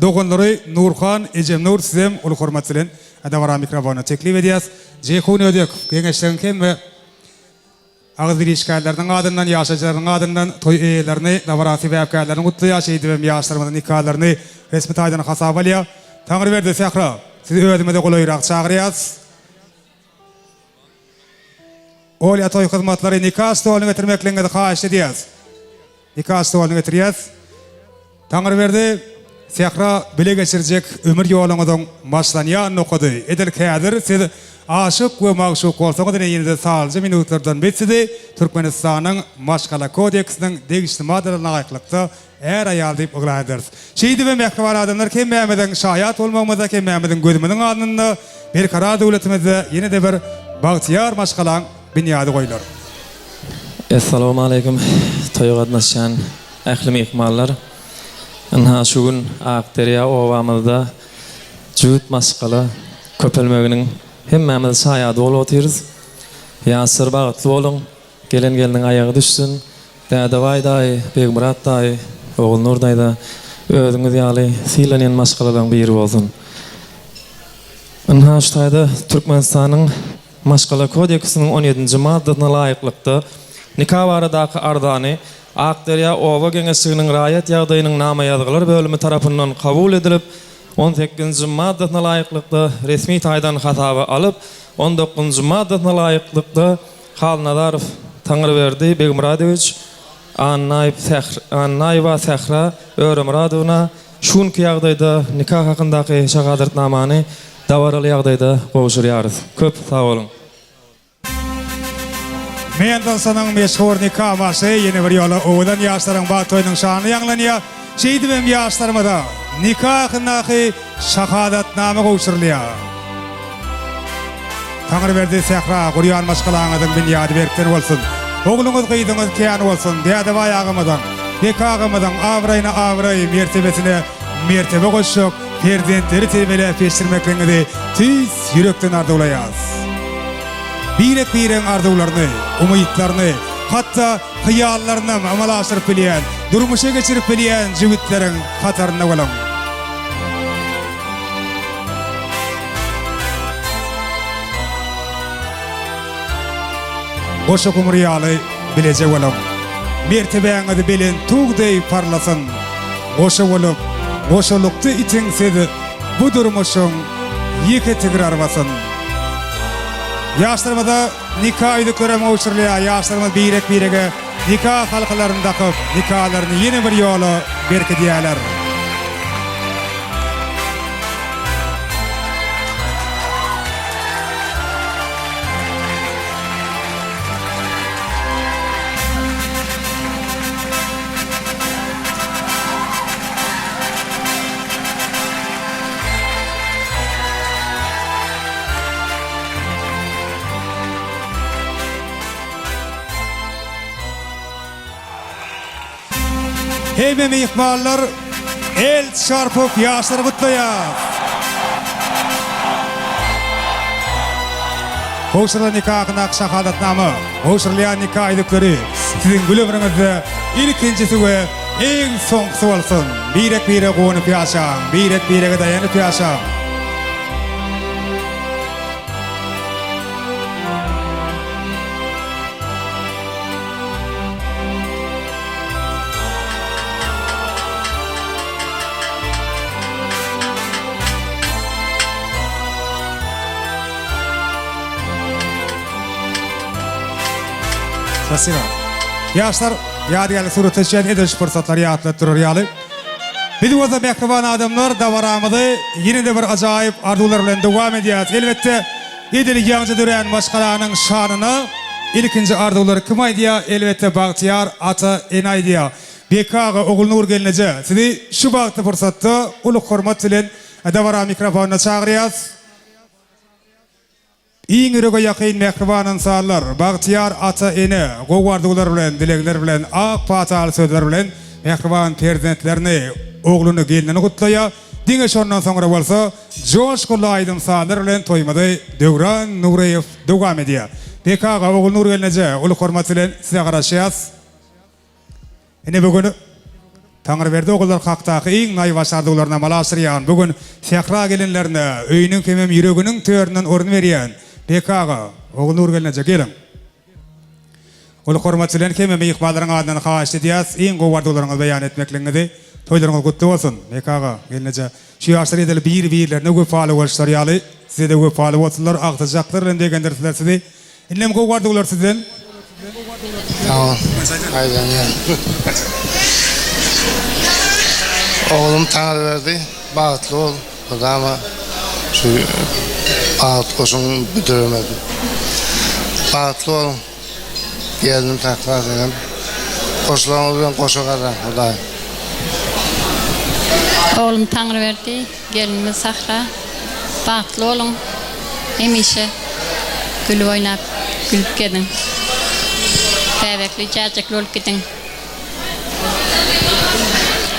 Doğanları Nurhan Ecem Nur sizem ulu hormatçılığın da vara mikrofonuna teklif ediyoruz. Ceyhun Ödek kengeşlikten kim ve ağız bir işgallerden adından, yaşayıcıların adından toy eylerini, davarası ve efkarlarını kutlu yaşaydı ve yaşlarımızın nikahlarını resmi taydan hasap alıyor. Tanrı verdi Sehra. Sizi ödümede kolayırak çağırıyoruz. Olya toy hizmetleri nikah stolunu getirmekle kaç ediyoruz. Nikah stolunu getiriyoruz. Tanrı verdi Sehra bile geçirecek ömür yolunuzun başlanıyan okudu. Edil kadir siz aşık ve mağşuk olsanız da yine de sadece minutlardan bitsidi Türkmenistan'ın Maşkala Kodeksinin değişti maddelerine ayıklıkta er ayal deyip ıglaydır. Şeydi ve mehkevar adamlar ki Mehmet'in şayat olmamızda ki Mehmet'in gözümünün anında bir karar devletimizde yine de bir Bahtiyar Maşkalan binyadı koyulur. Assalamu alaikum. Toy qatnaşan ahli mehmanlar. Ana şu gün Akderiya ovamızda Cüt Maşkala köpelmeginin hemmemiz şayat ol oturuz. Yasir bağıtlı olun. Gelin ayağı düşsün. Dadavay dahi, Begmurat dahi, Oğul Nur dahi da ödünüz yağlı silanen maşkaladan biri olsun. Ana şu tayda Türkmenistan'ın Maşkala Kodeksinin 17. maddesine layıklıkta nikah varadaki ardani Akderiya Ova Gençliğinin rayet yağdayının nama yazgılar bölümü tarafından kabul edilip 18. maddesine layıklıkta resmi taydan hatabı alıp 19. maddesine layıklıkta Halnadarov Tanrıverdi Begmuradoviç Annayva Sehra Öğremuradovna şunki yağdayda nikah hakkındaki şahadatnamanı davaralı yağdayda kavuşuyoruz. Köp sağ olun. Meyandan sanın meşhur nikah marşı yeni bir yola oğudan yaşların Batoy'un şanı yanlanıyor. Şeydi benim yaşlarıma da nikah hakkındaki şahadatname kavuşturuluyor. Tanrı verdi Sehra, Kuryan Maşkalağınızın binyadı berkten olsun. Oğlunuz kıydınız kiyan olsun. Diyadava ayağımızdan, bekağımızdan avrayına avrayı mertebesine mertebe koşuk. Perdentleri terbele peştirmeklerinizi tüz yürekten arzulayız. Birek arzularını, umuyitlarını, hatta hıyallarını amalaştırıp bileyen, durmuşa geçirip bileyen cüvitlerin katarına olun. Koşuk umriyalı bilecek olun. Mertebeğinizi bilin tuğday parlasın. Koşuk olup, koşuluktu itinsedi bu durmuşun yıkı tıgrarmasın. Yaşlarımızda nikah edikleri mavuşturluya, yaşlarımız birege nikah halkalarını takıp nikahlarını yeni bir yolu berk ediyorlar. Heybe mehmanlar el çarpıp yaşları kutluyor. Kavuşturulan nikahına şahadatname, kavuşturulan nikah edikleri sizin gül ömrünüzde ilkincisi ve en sonsuzu olsun. Birek konup yaşayın, birek dayanıp yaşayın. Sasira. Yaşlar yadigarlı surata şehit ediş fırsatları yatlattırır yalı. Videoda mehkevan adamlar davaramıdı. Yine de bir acayip arzular bilen devam ediyoruz. Elbette edili yancı düren Maşkala'nın şanını ilkinci arzuları kim aydiya? Elbette Bahtiyar ata enaydiya. Bekağı Oğul Nur gelince. Sizi şu bağıtlı fırsatta uluk hürmet dilen davara mikrofonuna çağırıyoruz. iň ürege ýakyn mehriban insanlar, bagtyar ata ene, gowardylar bilen, dilegler bilen, ak patal sözler bilen mehriban prezidentlerini, ogluny gelinini gutlaýar. Diňe şondan soňra bolsa, joşgul aýdym salar bilen toýmady Döwran Nureýew dowam edýär. PKK ogul Nur gelneje, ulu hormat bilen size garaşýas. Ene bugün Tanrıverdi ogullar haktaky iň naý başardyklaryna malaşyrýan, bugün Sehra gelinlerine, öýüniň kemem ýüreginiň töründen orun berýän PKK ogul Nur gelneje gelin. Ulu hormat bilen kemem ýykbalaryň adyny haýyş edýäs, iň gowardyklaryňy beýan etmekliňizi toýlaryňyz gutly bolsun. PKK gelneje şu ýaşlar edeli bir-birlerine göp faly bolşlar ýaly, size de göp faly bolsunlar, agtyjaklar diýenler sizler. Innem gowardylar sizden. Tamam. Aydan ya. Oğlum Tanrıverdi, bağıtlı ol. Ama şu bağıt koşun bitiremedi. Bağıtlı ol. Geldim tekrar dedim. Koşularımı ben koşu kadar. Oğlum Tanrıverdi, gelinimiz Sahra. Bağıtlı olun. Hemişe gülüp oynap, gülüp gedin. Bebekli, cacıklı olup gidin.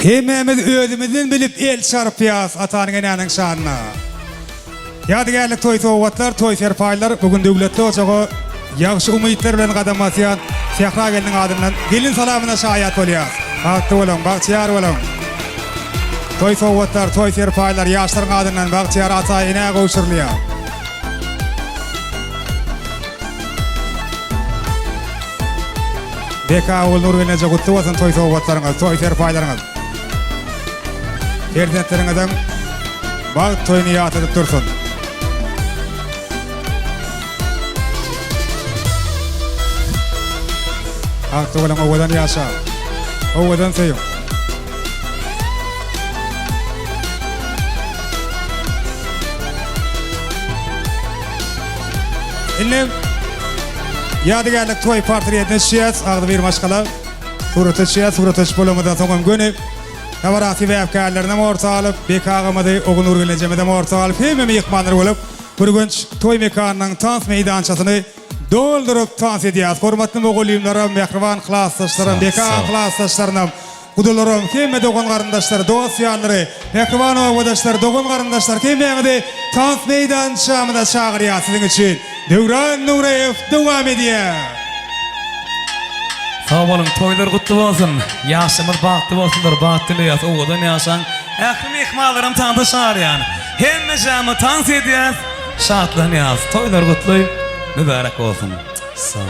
Hemmemiz özümizden bilip el çarpýas atanyň enäniň şanyna. Ýadygärlik toý sowgatlar, toý serpaýlar bugün döwletli ojagy ýagşy umytlar bilen gadam basýan Sehra geliniň adyndan gelin salamyna şaýat bolýar. Bagty bolan, bagtyar bolan. Toý sowgatlar, toý serpaýlar ýaşlaryň adyndan bagtyar ata enä gowşurlýar. Beka ol Nur gelneje gutly bolsun toý sowgatlaryňyz, toý serpaýlaryňyz. Prezidentlerimizden bağ toyunu yat edip dursun. Artık olan ovadan yaşa. Ovadan sayım. İnnem yadigarlik toy portretini şiyaz. Ağdı bir maşkala. Suratı şiyaz. Suratı bolamadan soňam gönüp. Tavarati ve efkarlarına orta alıp, BKK'mada Ogun Nur Geleceğimde orta alıp, hemmemi yıkmanlar olup, burgunç toy mekanının tans meydançasını doldurup tans ediyaz. Hormatlı moğoliyumlarım, mehriban klastaşlarım, BKK klastaşlarım, kudularım, hemme dogun karındaşlar, dosyanları, mehriban ovadaşlar, dogun karındaşlar, hemmemi tans meydançamıda çağırıyaz sizin için. Döwran Nureýew dowam edýär. Sağ olun, toylar kutlu olsun. Yaşımız bahtlı olsunlar, bahtlı yaz. Oğudan yaşan. Ähli mehmanlarım tanıdı şaryan. Hemmejamı tans ediyaz. Şartlan yaz. Toylar kutlu, mübarek olsun. Sağ olun.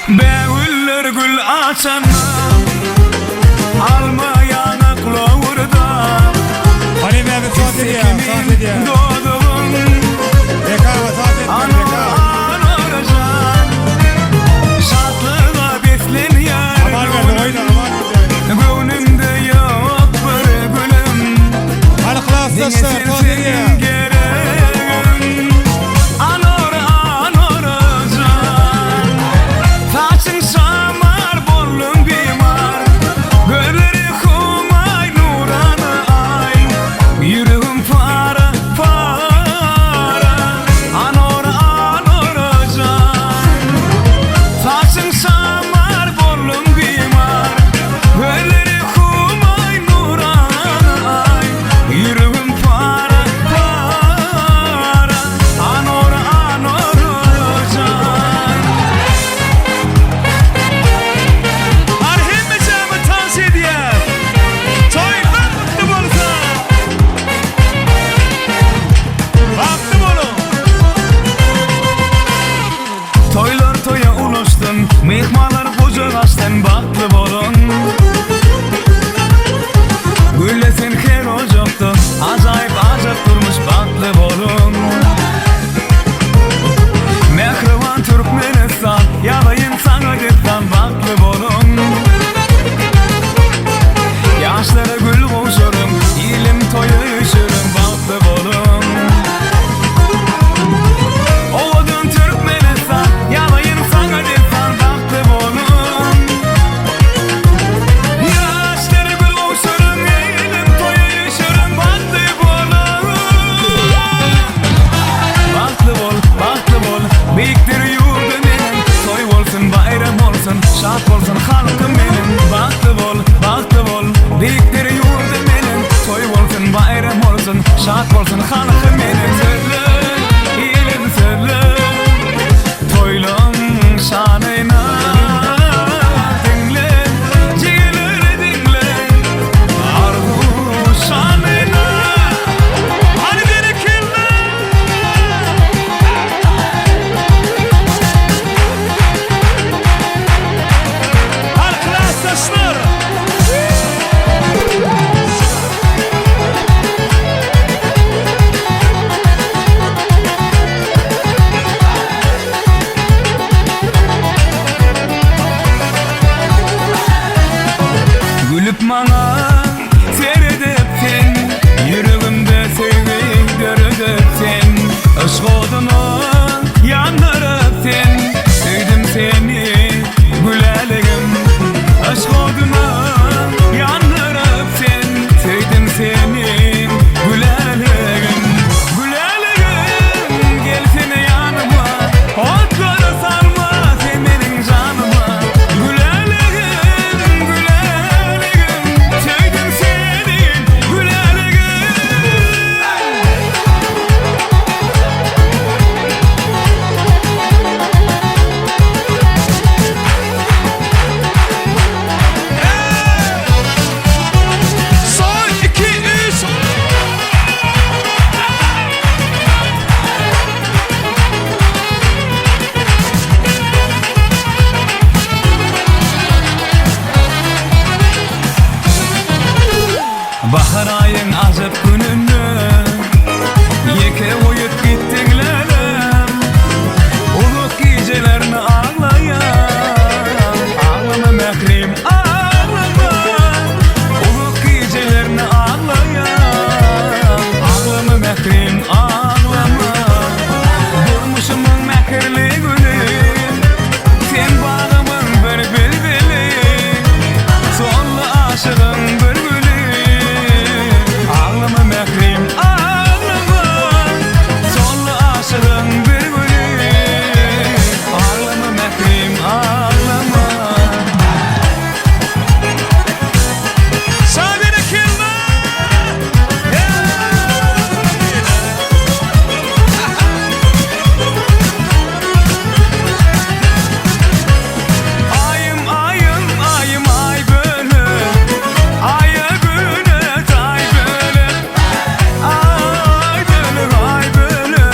Beğüller gül açanna, alma yanakla vurda. Halim abi tans ediyaz, tans ediyaz. Şatlığa beslenýär. Göwnümde ýok bir gülüm. Arkadaşlar tans ediyaz. Anor can. Saçın şamar bollum bimar. Gözleri humay nurana ay. Yüreğim para para. Anor can. Saçın şamar bollum bimar. Gözleri humay nurana ay. Yüreğim para para. Anor can. Arhemmejamı tans edýär. Toýlar kutly bolsa. Bakty bolun. Toylar toya ulaştın, mehmanlar kucak açtın, baklı bolun. Güllesin her ocakta, acayip acayip durmuş baklı bolun. Mehriban Türkmenistan, yalayın sana destan baklı bolun. Yaşlara gül koşurum, ilim toyu üşürüm baklı bolun. Oğudun Türkmenistan, yalayın sana destan baklı bolun. şat bolsun halkım benim. Baktı bol, dikleri yurdu benim. Toy bolsun, bayram olsun, şat bolsun halkım benim. Sözlü, ilim sözlü, toylum şanına. Dinle, ciğerleri dinle, arzu şanına. Hadi gerekirler. Arkadaşlar. Gülüp bana seyrediptin, yüreğimde sevgi görüdüptin. Aşk odunu yandırıptin, sevdim seni güleligim. Aşk odunu yandırıptin, sevdim seni güleligim. Güleligim gelsene yanıma, otları sarma sen benim canıma. Güleligim, güleligim, sevdim senin güleligim. Son 2, 3. Bahar ayın azıp gününü yeke uyup gittiklerim. Uluk gecelerini ağlayan, ağlama mehrim ağlama. Uluk gecelerini ağlayan, ağlama mehrim ağlama. Durmuşumun mehirli günü, sen bağımın bir bülbülü, sonlu aşığın bir gülü. Ağlama mehrim ağlama, sonlu aşığın bir gülü. Ağlama mehrim ağlama. Sadece kilma. Ayım ayım ayım ay bölü, aya günü tay bölü. Ay bölü ay bölü,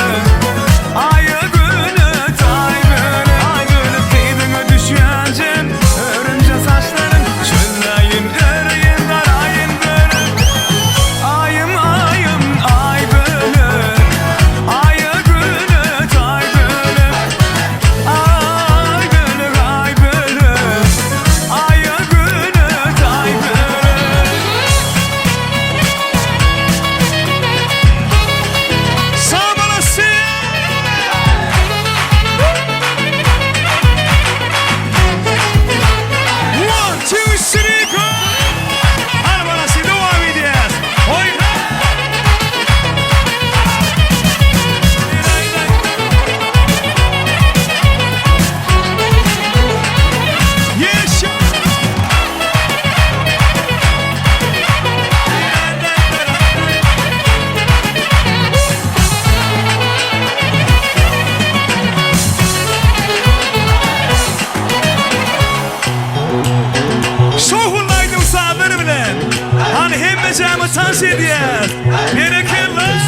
aya günü tay bölü. Ay bölü kıydığına düşüyencem, örünce saçların çölleyin öreyim darayın bölü. Ayım ayım ay bölü, aya günü tay bölü. Ay bölü ay bölü, aya günü tay bölü. Sağ olasın. 1, 2, 3, go. Hadi olasın, devam edeceğiz. Oyna. Yaşa. Şohullaydım sağları bilen. Hani hemmecamı tanış ediyez. Bereketler.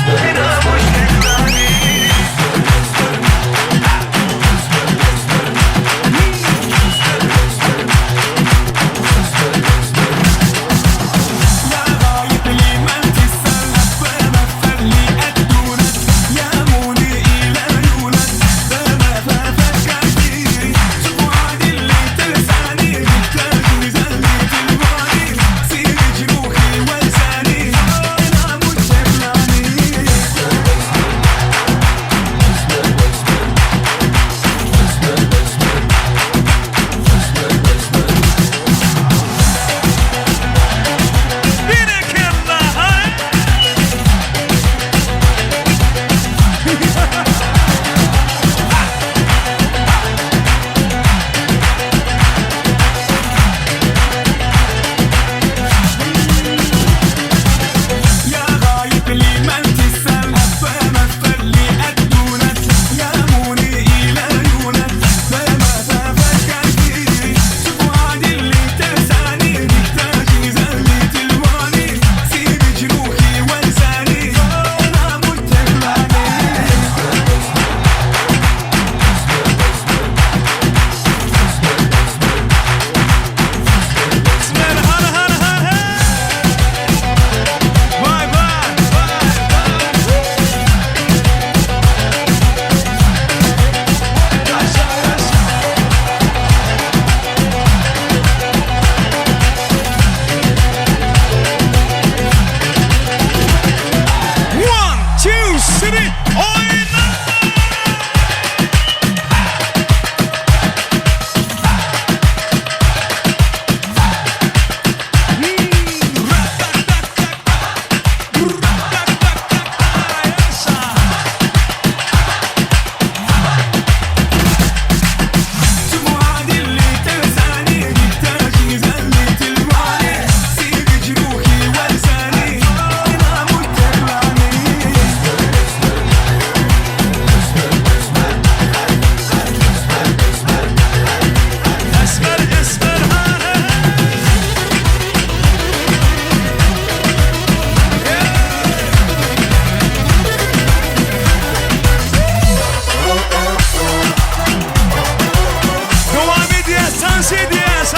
yes,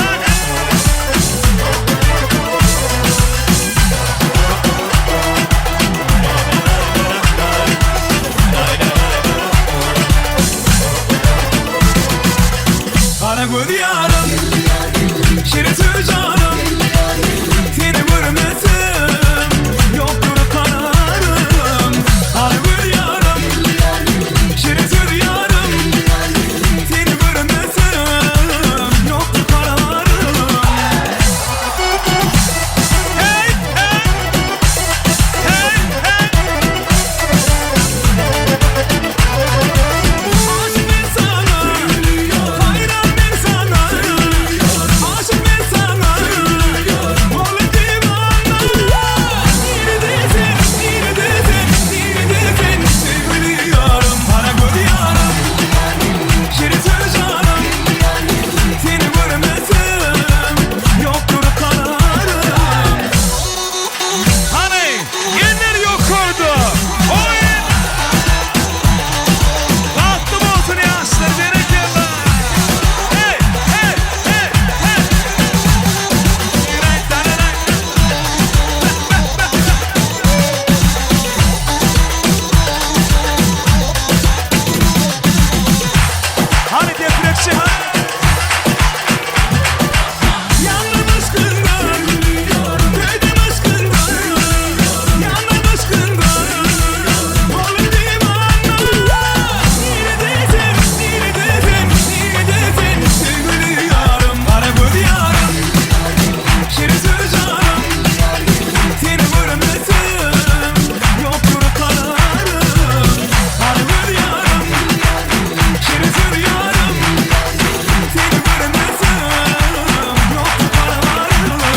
Kara göz yarım, şirin canım, seni görmesim, yoktur kanarım. Kara göz yarım, şirin yarım, seni görmesim, yoktur kanarım. Hey, hey, hey, hey. Aşık ben sana, hayran ben sana, aşık ben sana, oğlum divana. Neredesin, seviliyorum. Bana göz yarım, şirin canım, seni görmesim, yoktur kanarım. Hani yenler yok oldu. Oyun. Baktım olsun yaşlar gerekirler. Hey, hey, hey, hey. Hani depreksi ha? Yandım aşkından, köydim aşkından, yandım aşkından, oğlum divana. Neredesin, sevgili yarım, bana göz yarım, şirin canım, seni görmesim, yoktur kanarım. Bana göz yarım, şirin yarım, seni görmesim, yoktur kanarım.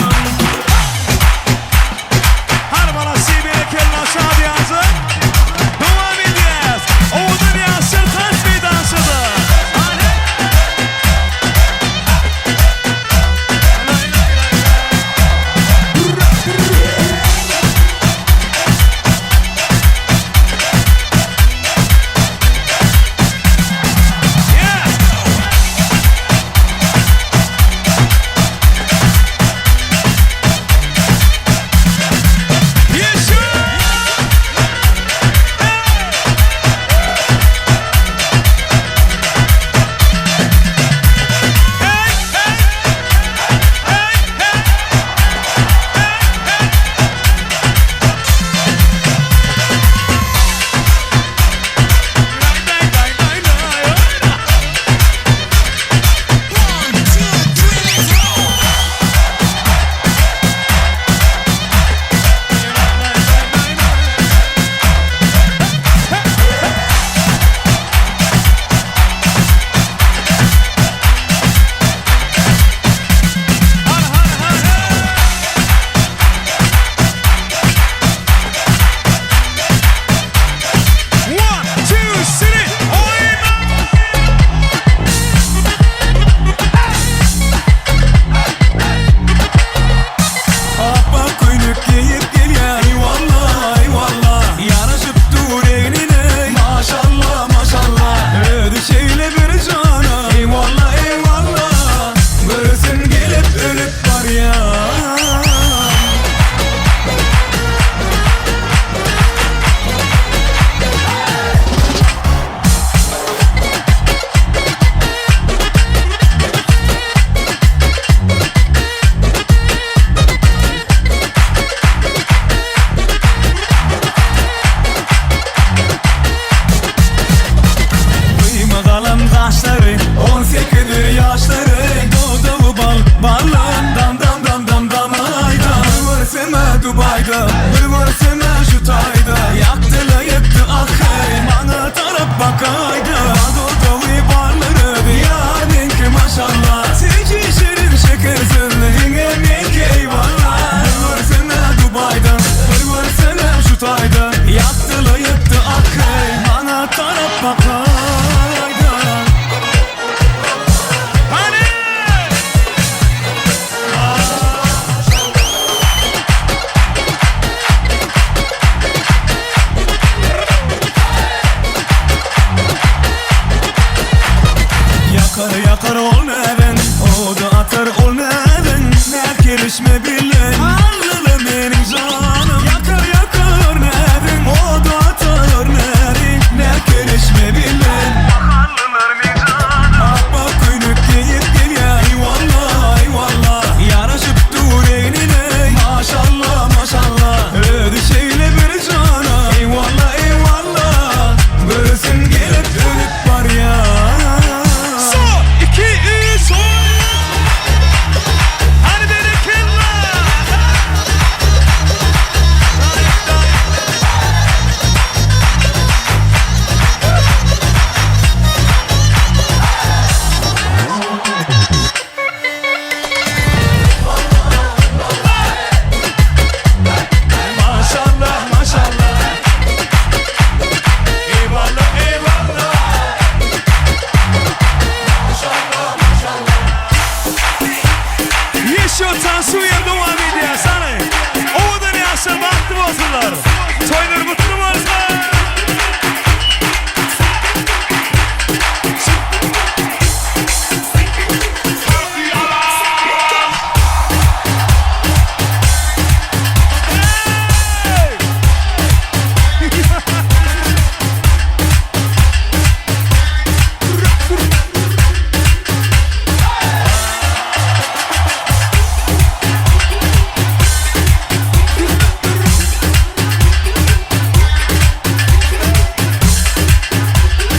Hadi bana sibire kelini aşağı yazın. Devam edeceğiz. Oğuz'un yaşı tasbih dansıdır. Hadi. kerişme bilen Allala benim canım Yakar yakar nerin O da atar nerin Ne kerişme bilen Allalar min canım Akma kuynak geyip gel ya Eyvallah eyvallah Yaraşıp dur eynine Maşallah maşallah Ödü şeyle bir cana Eyvallah eyvallah Böylesin gelip ölüp var ya So 2 3 Hadi berekallah Maşallah maşallah Eyvallah eyvallah Maşallah maşallah Yaşıyor tansiyon devam ediyor sana Oğudan yaşa baktı olsunlar Toylar mutlu mu olsun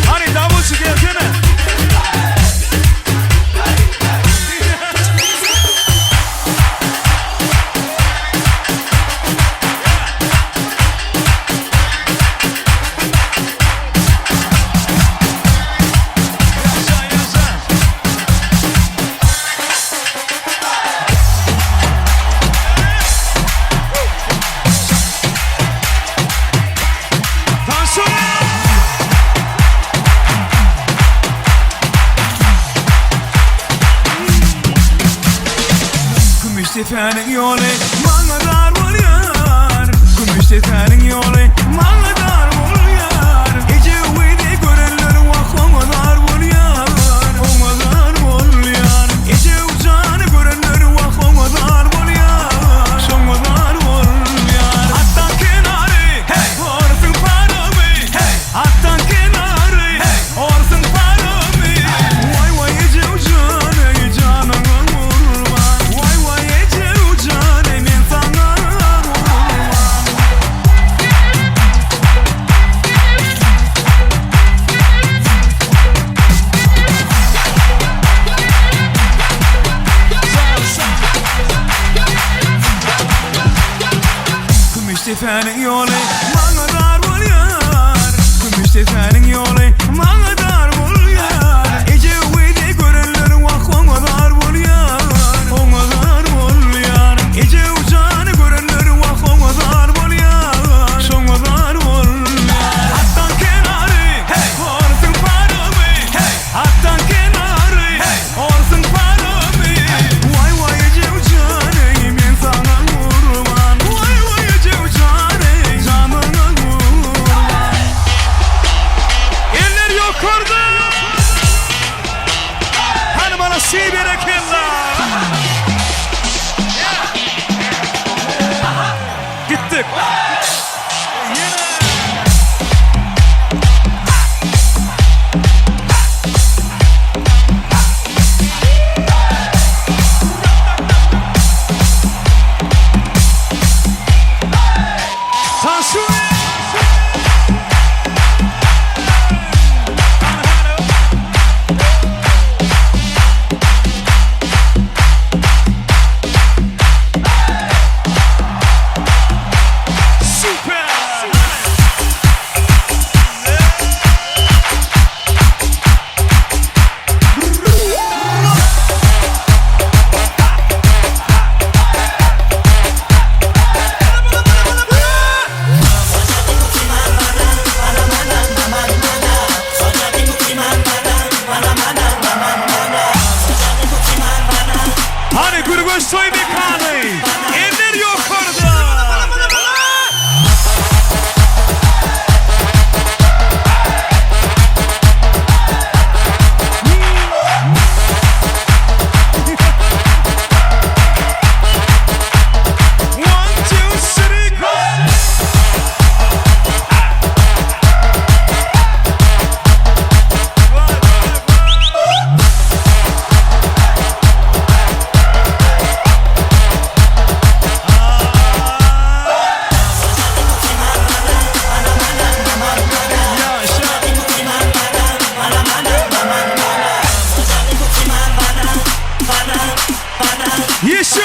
Hani davulcu gelsene Gümüş tepenin yolu Bana dar oluyor Gümüş tepenin yolu Bana dar oluyor Gece uyudu görenler vah ona dar oluyor Ona dar oluyor Gece uçanı görenler vah ona dar oluyor Ona dar oluyor Attan kenarı hey Orsun paramı hey Attan kenarı hey Orsun paramı Vay vay gece uçanı canım Vay vay ece ucan emin sana Gümüş tepenin yolu Bana dar oluyor Gümüş tepenin yolu Bana dar oluyor Ece uyudu görenler vah ona dar oluyor Ona dar oluyor Ece uçanı görenler vah ona dar oluyor Ona dar oluyor Attan kenarı hey Orsun paramı hey Attan kenarı hey Orsun paramı Vay vay Ece uçanı emin sana kurban Vay vay Ece uçanı canına kurban Eller yok orada Hani bana berekallah Gittik Tansiyon soy mekanı. Eller yukarıda. Еще!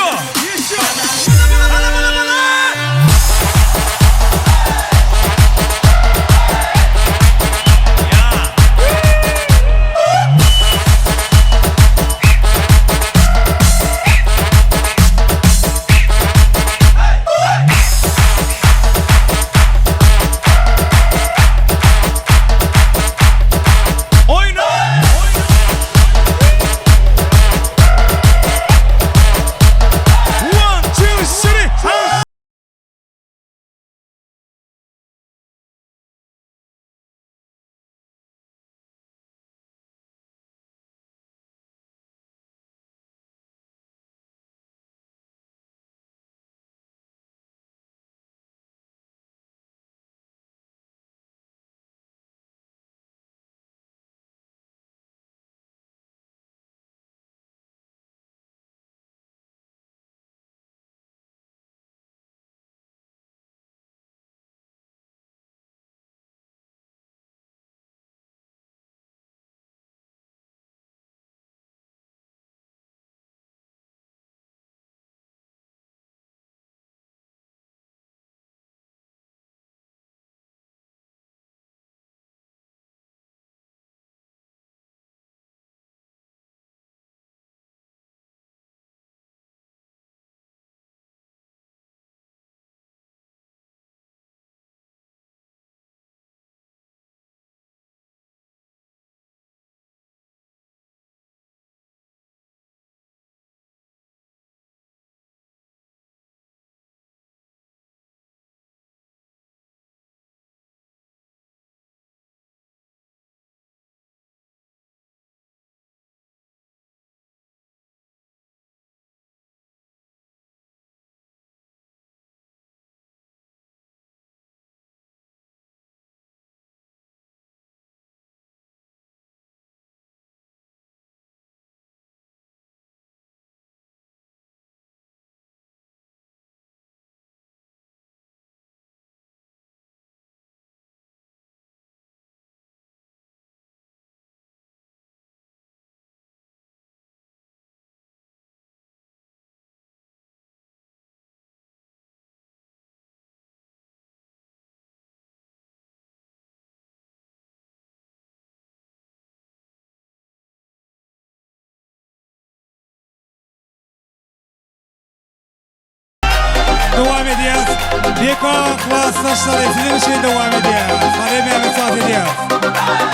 Devam ediyoruz. Beka klassdaşları sizin için devam ediyoruz. Hadi Mehmet saat ediyoruz.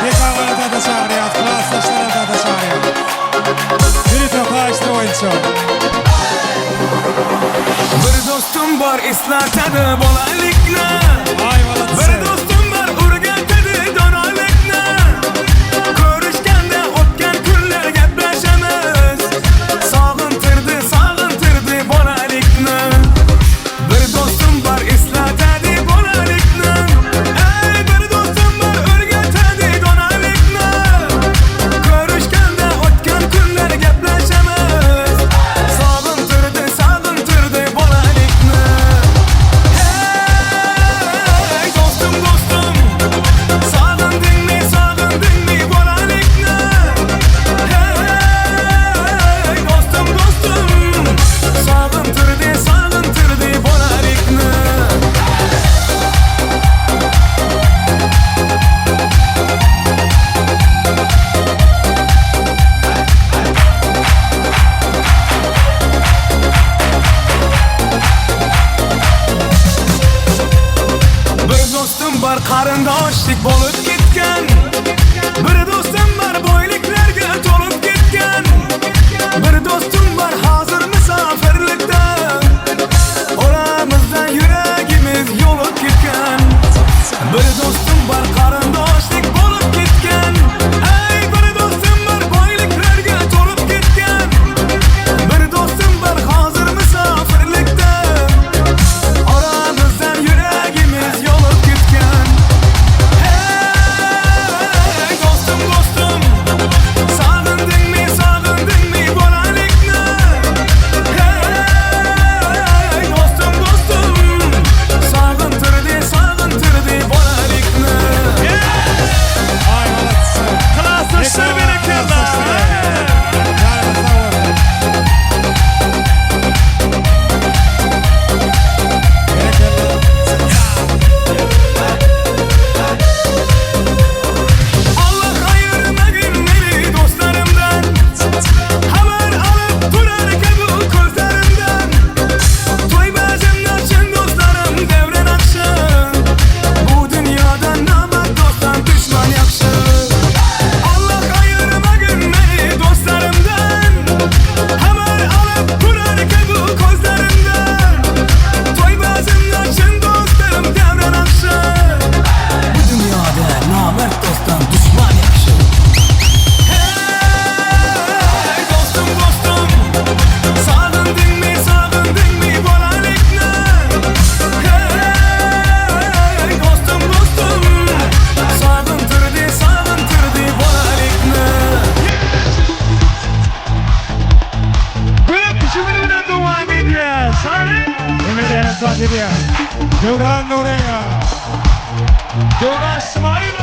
Beka da çağırıyoruz. Klassdaşlara da çağırıyoruz. Bir tokaçta oyuncu. Bir dostum var islatadi bolalikni. Bir dostum var urgatadi donalikni. Ko'rishganda o'tgan kunlar gaplashamiz. Sog'intirdi bolalikni. Bir dostum var islatadi bolalikni. Ey bir dostum var urgatadi donalikni. Ko'rishganda o'tgan kunlar gaplashamiz. Sog'intirdi bolalikni. Hey dostum sog'indingmi bolalikni. Hey dostum sog'intirdi bolalikni. Bir dostum var qarindoshlik bo'lib ketgan. Bir dostum var boyliklarga to'lib ketgan. Bir dostum var hozir musofirlikda. Oramizdan yuragimiz yo'lib ketgan. Bir dostum var qarindoshlik bo'lib ketgan. Ey bir dostum var boyliklarga to'lib ketgan. Bir dostum var hozir musofirlikda. Oramizdan yuragimiz yo'lib ketgan. Hey Nazir'e. Devran Nure'ye. Devran İsmail'e.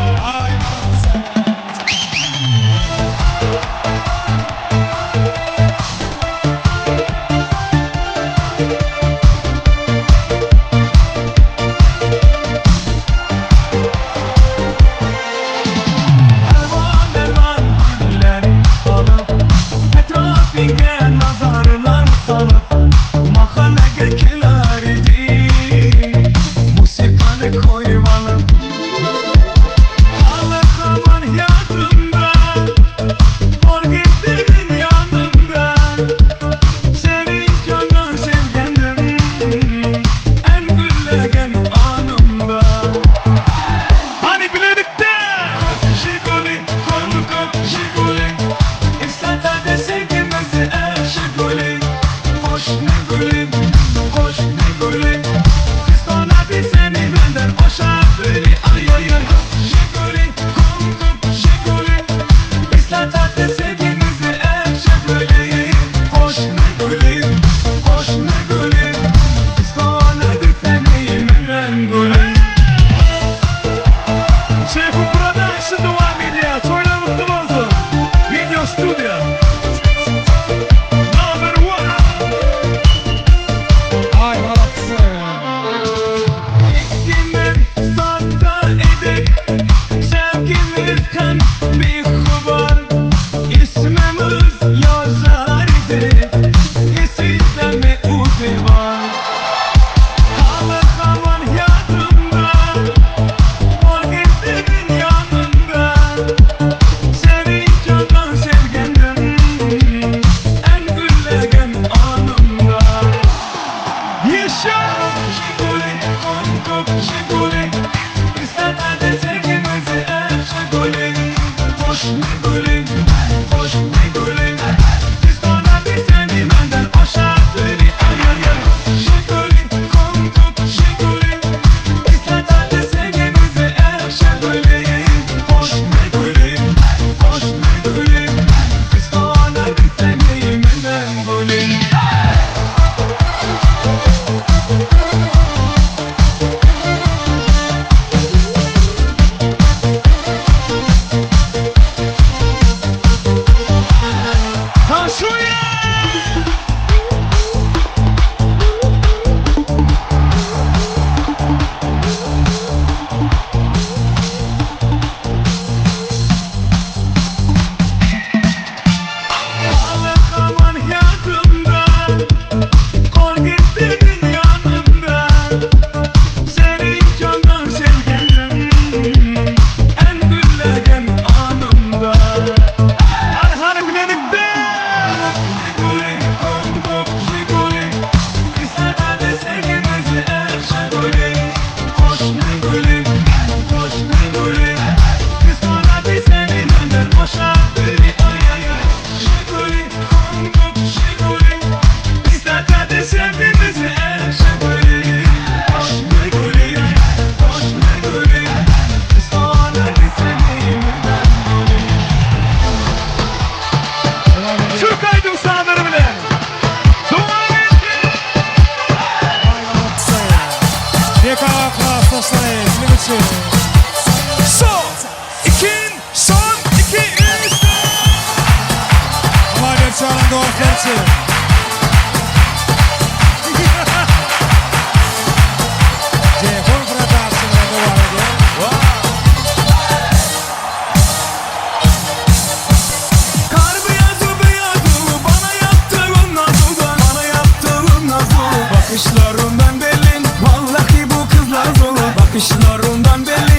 Bakışlarından belli, vallahi bu kızlar dolu. Bakışlarından belli,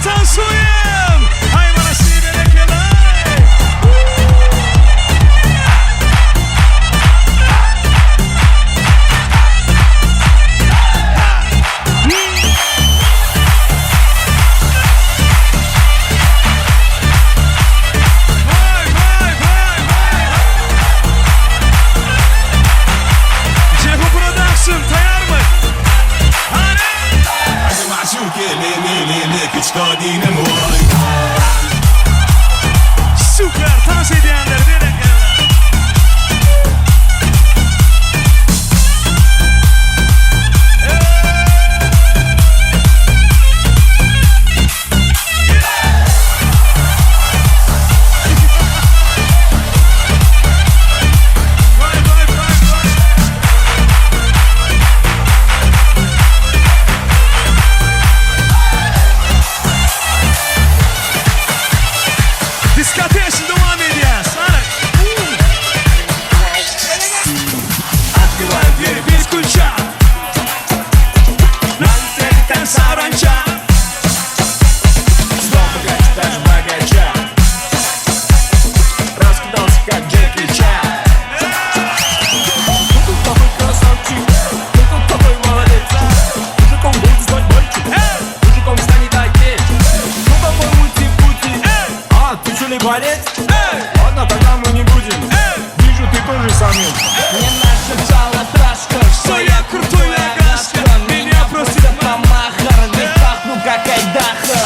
Tansuyum. Hay bana sinirle kelay. Cehu Production tayar mı? Hadi maşuke le küçük adinem var. Süper dans edenler verin gelin. Diskotesi devam ediyoruz. Aklıma bir kulça. Lanterten saranca. Снова гостишь богача. Раскидался как Джеки Чан. Тут такой красавчик, тут такой молодец. Мужиком буду стать мальчик, мужиком станет одеть. Ну какой мути-пути, ты что ли болеть? Ладно, тогда мы не будем. Вижу, ты тоже самец. Мне нашептала Трашка, что я крутой агаска. Меня просит помахар, ведь пахну как Айдаха.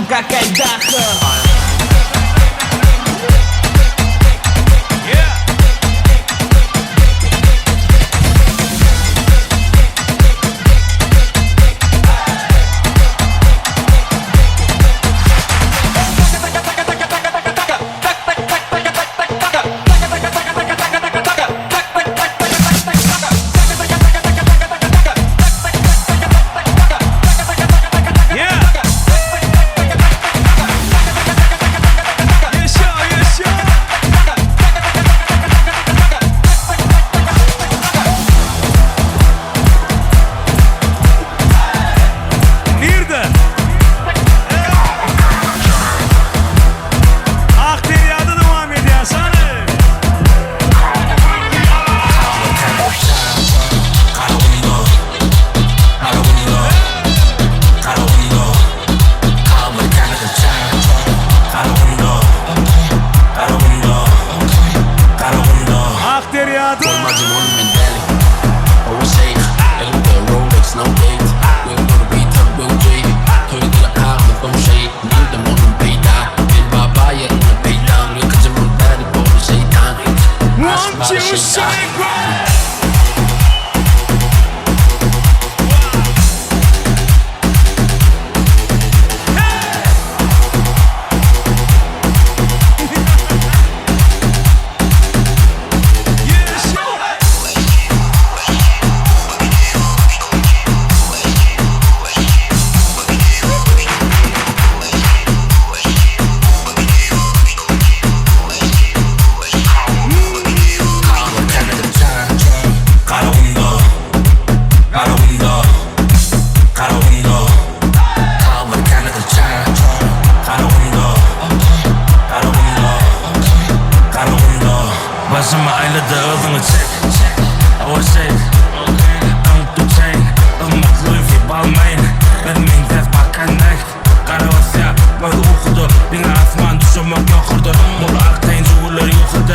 Как Айдаха. Başıma ayladı ağzını çek O şey Don't do chain Ilmaklıyım ki balmayın Bilmeyin tez bakanay Karavasya Böyle okudu Bina asman düşünmek yokurdu Mola aktayın cüvürleri yokurdu